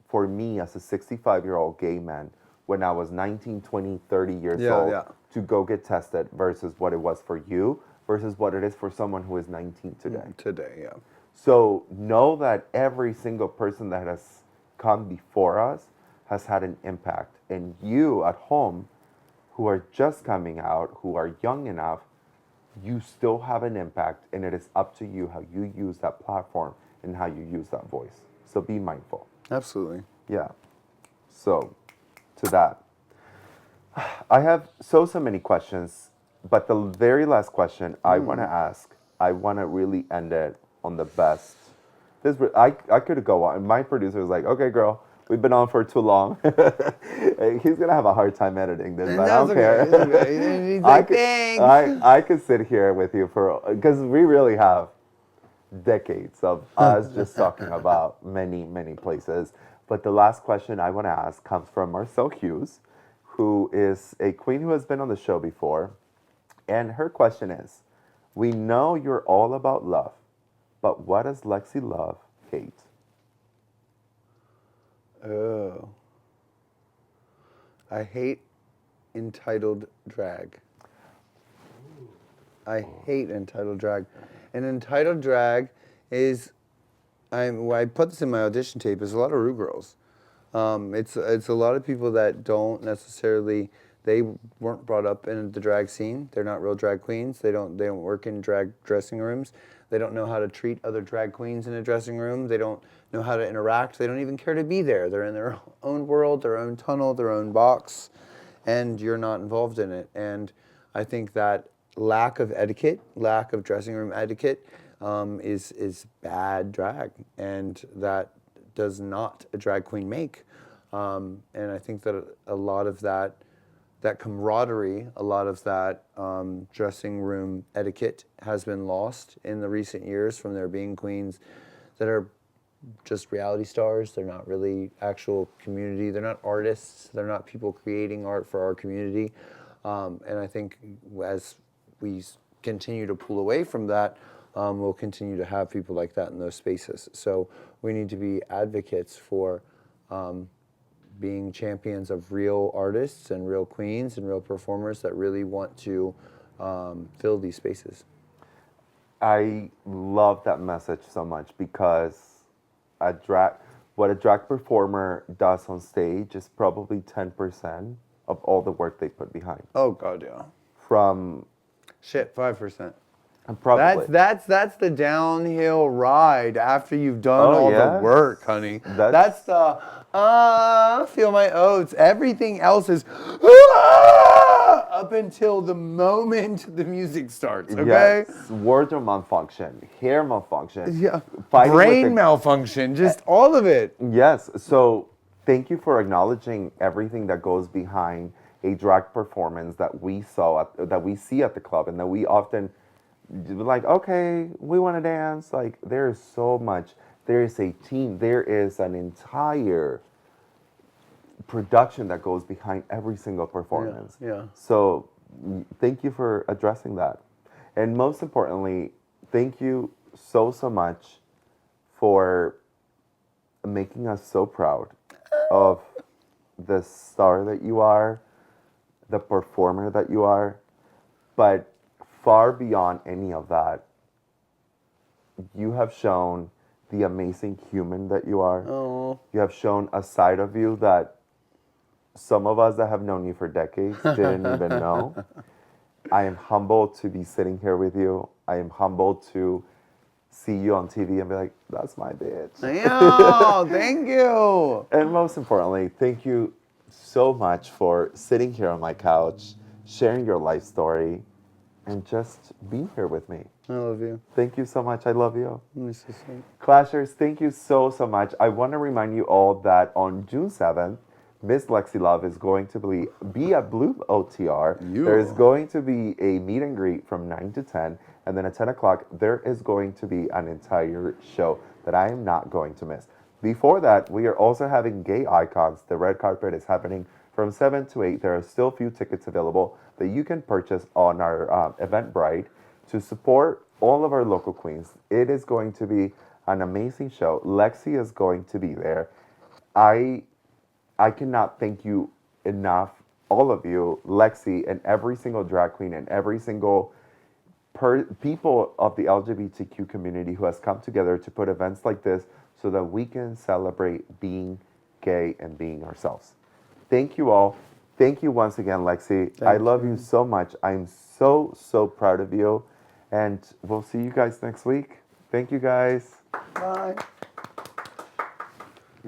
for me as a 65-year-old gay man when I was 19, 20, 30 years old to go get tested versus what it was for you versus what it is for someone who is 19 today. Today, yeah. So know that every single person that has come before us has had an impact. And you at home, who are just coming out, who are young enough, you still have an impact, and it is up to you how you use that platform and how you use that voice. So be mindful. Absolutely. Yeah. So, to that, I have so many questions, but the very last question I want to ask, I want to really end it on the best. I could go on. My producer was like, "Okay, girl, we've been on for too long." He's gonna have a hard time editing this, but I don't care. It's okay. He's I like, could, thanks. I could sit here with you for because we really have decades of us just talking about many places. But the last question I want to ask comes from Marcel Hughes, who is a queen who has been on the show before. And her question is, we know you're all about love, but what does Lexi Love hate? Oh. I hate entitled drag. I hate entitled drag. And entitled drag is, I put this in my audition tape, is a lot of Ru girls. It's a lot of people that don't necessarily, they weren't brought up in the drag scene. They're not real drag queens. They don't work in drag dressing rooms. They don't know how to treat other drag queens in a dressing room. They don't know how to interact. They don't even care to be there. They're in their own world, their own tunnel, their own box, and you're not involved in it. And I think that lack of etiquette, lack of dressing room etiquette, is bad drag, and that does not a drag queen make. And I think that a lot of that camaraderie, a lot of that dressing room etiquette has been lost in the recent years from there being queens that are just reality stars. They're not really actual community. They're not artists. They're not people creating art for our community. And I think as we continue to pull away from that, we'll continue to have people like that in those spaces. So we need to be advocates for being champions of real artists and real queens and real performers that really want to fill these spaces. I love that message so much because what a drag performer does on stage is probably 10% of all the work they put behind. Oh God, yeah. From Shit, 5%. probably That's the downhill ride after you've done Oh, all the yes. work, honey. That's- That's the feel my oats. Everything else is up until the moment the music starts. Okay. yes, wardrobe malfunction, hair malfunction, Yeah. fighting with Brain the- malfunction, just all of it. Yes. So thank you for acknowledging everything that goes behind a drag performance that we that we see at the club, and that we often like. Okay, we want to dance. Like there is so much. There is a team. There is an entire production that goes behind every single performance. Yeah. So thank you for addressing that, and most importantly, thank you so much for making us so proud of the star that you are, the performer that you are, but far beyond any of that, you have shown the amazing human that you are. Oh. You have shown a side of you that some of us that have known you for decades didn't even know. I am humbled to be sitting here with you. I am humbled to see you on TV and be like, that's my bitch. Yeah, thank you. And most importantly, thank you so much for sitting here on my couch, sharing your life story, and just being here with me. I love you. Thank you so much. I love you. This is sweet. Clashers, thank you so much. I want to remind you all that on June 7th, Miss Lexi Love is going to be at Blue OTR. Yeah. There is going to be a meet and greet from 9 to 10. And then at 10 o'clock, there is going to be an entire show that I am not going to miss. Before that, we are also having Gay Icons. The red carpet is happening from 7 to 8. There are still few tickets available that you can purchase on our Eventbrite to support all of our local queens. It is going to be an amazing show. Lexi is going to be there. I cannot thank you enough, all of you, Lexi, and every single drag queen and every single people of the LGBTQ community who has come together to put events like this so that we can celebrate being gay and being ourselves. Thank you all. Thank you once again, Lexi. I love you so much. I'm so, so proud of you. And we'll see you guys next week. Thank you, guys. Bye.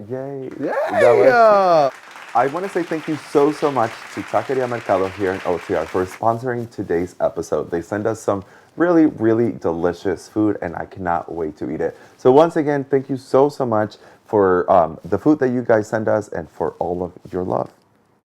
Yay. Yeah. I want to say thank you so, so much to Taqueria Mercado here in OTR for sponsoring today's episode. They send us some really, really delicious food, and I cannot wait to eat it. So once again, thank you so, so much for the food that you guys send us and for all of your love.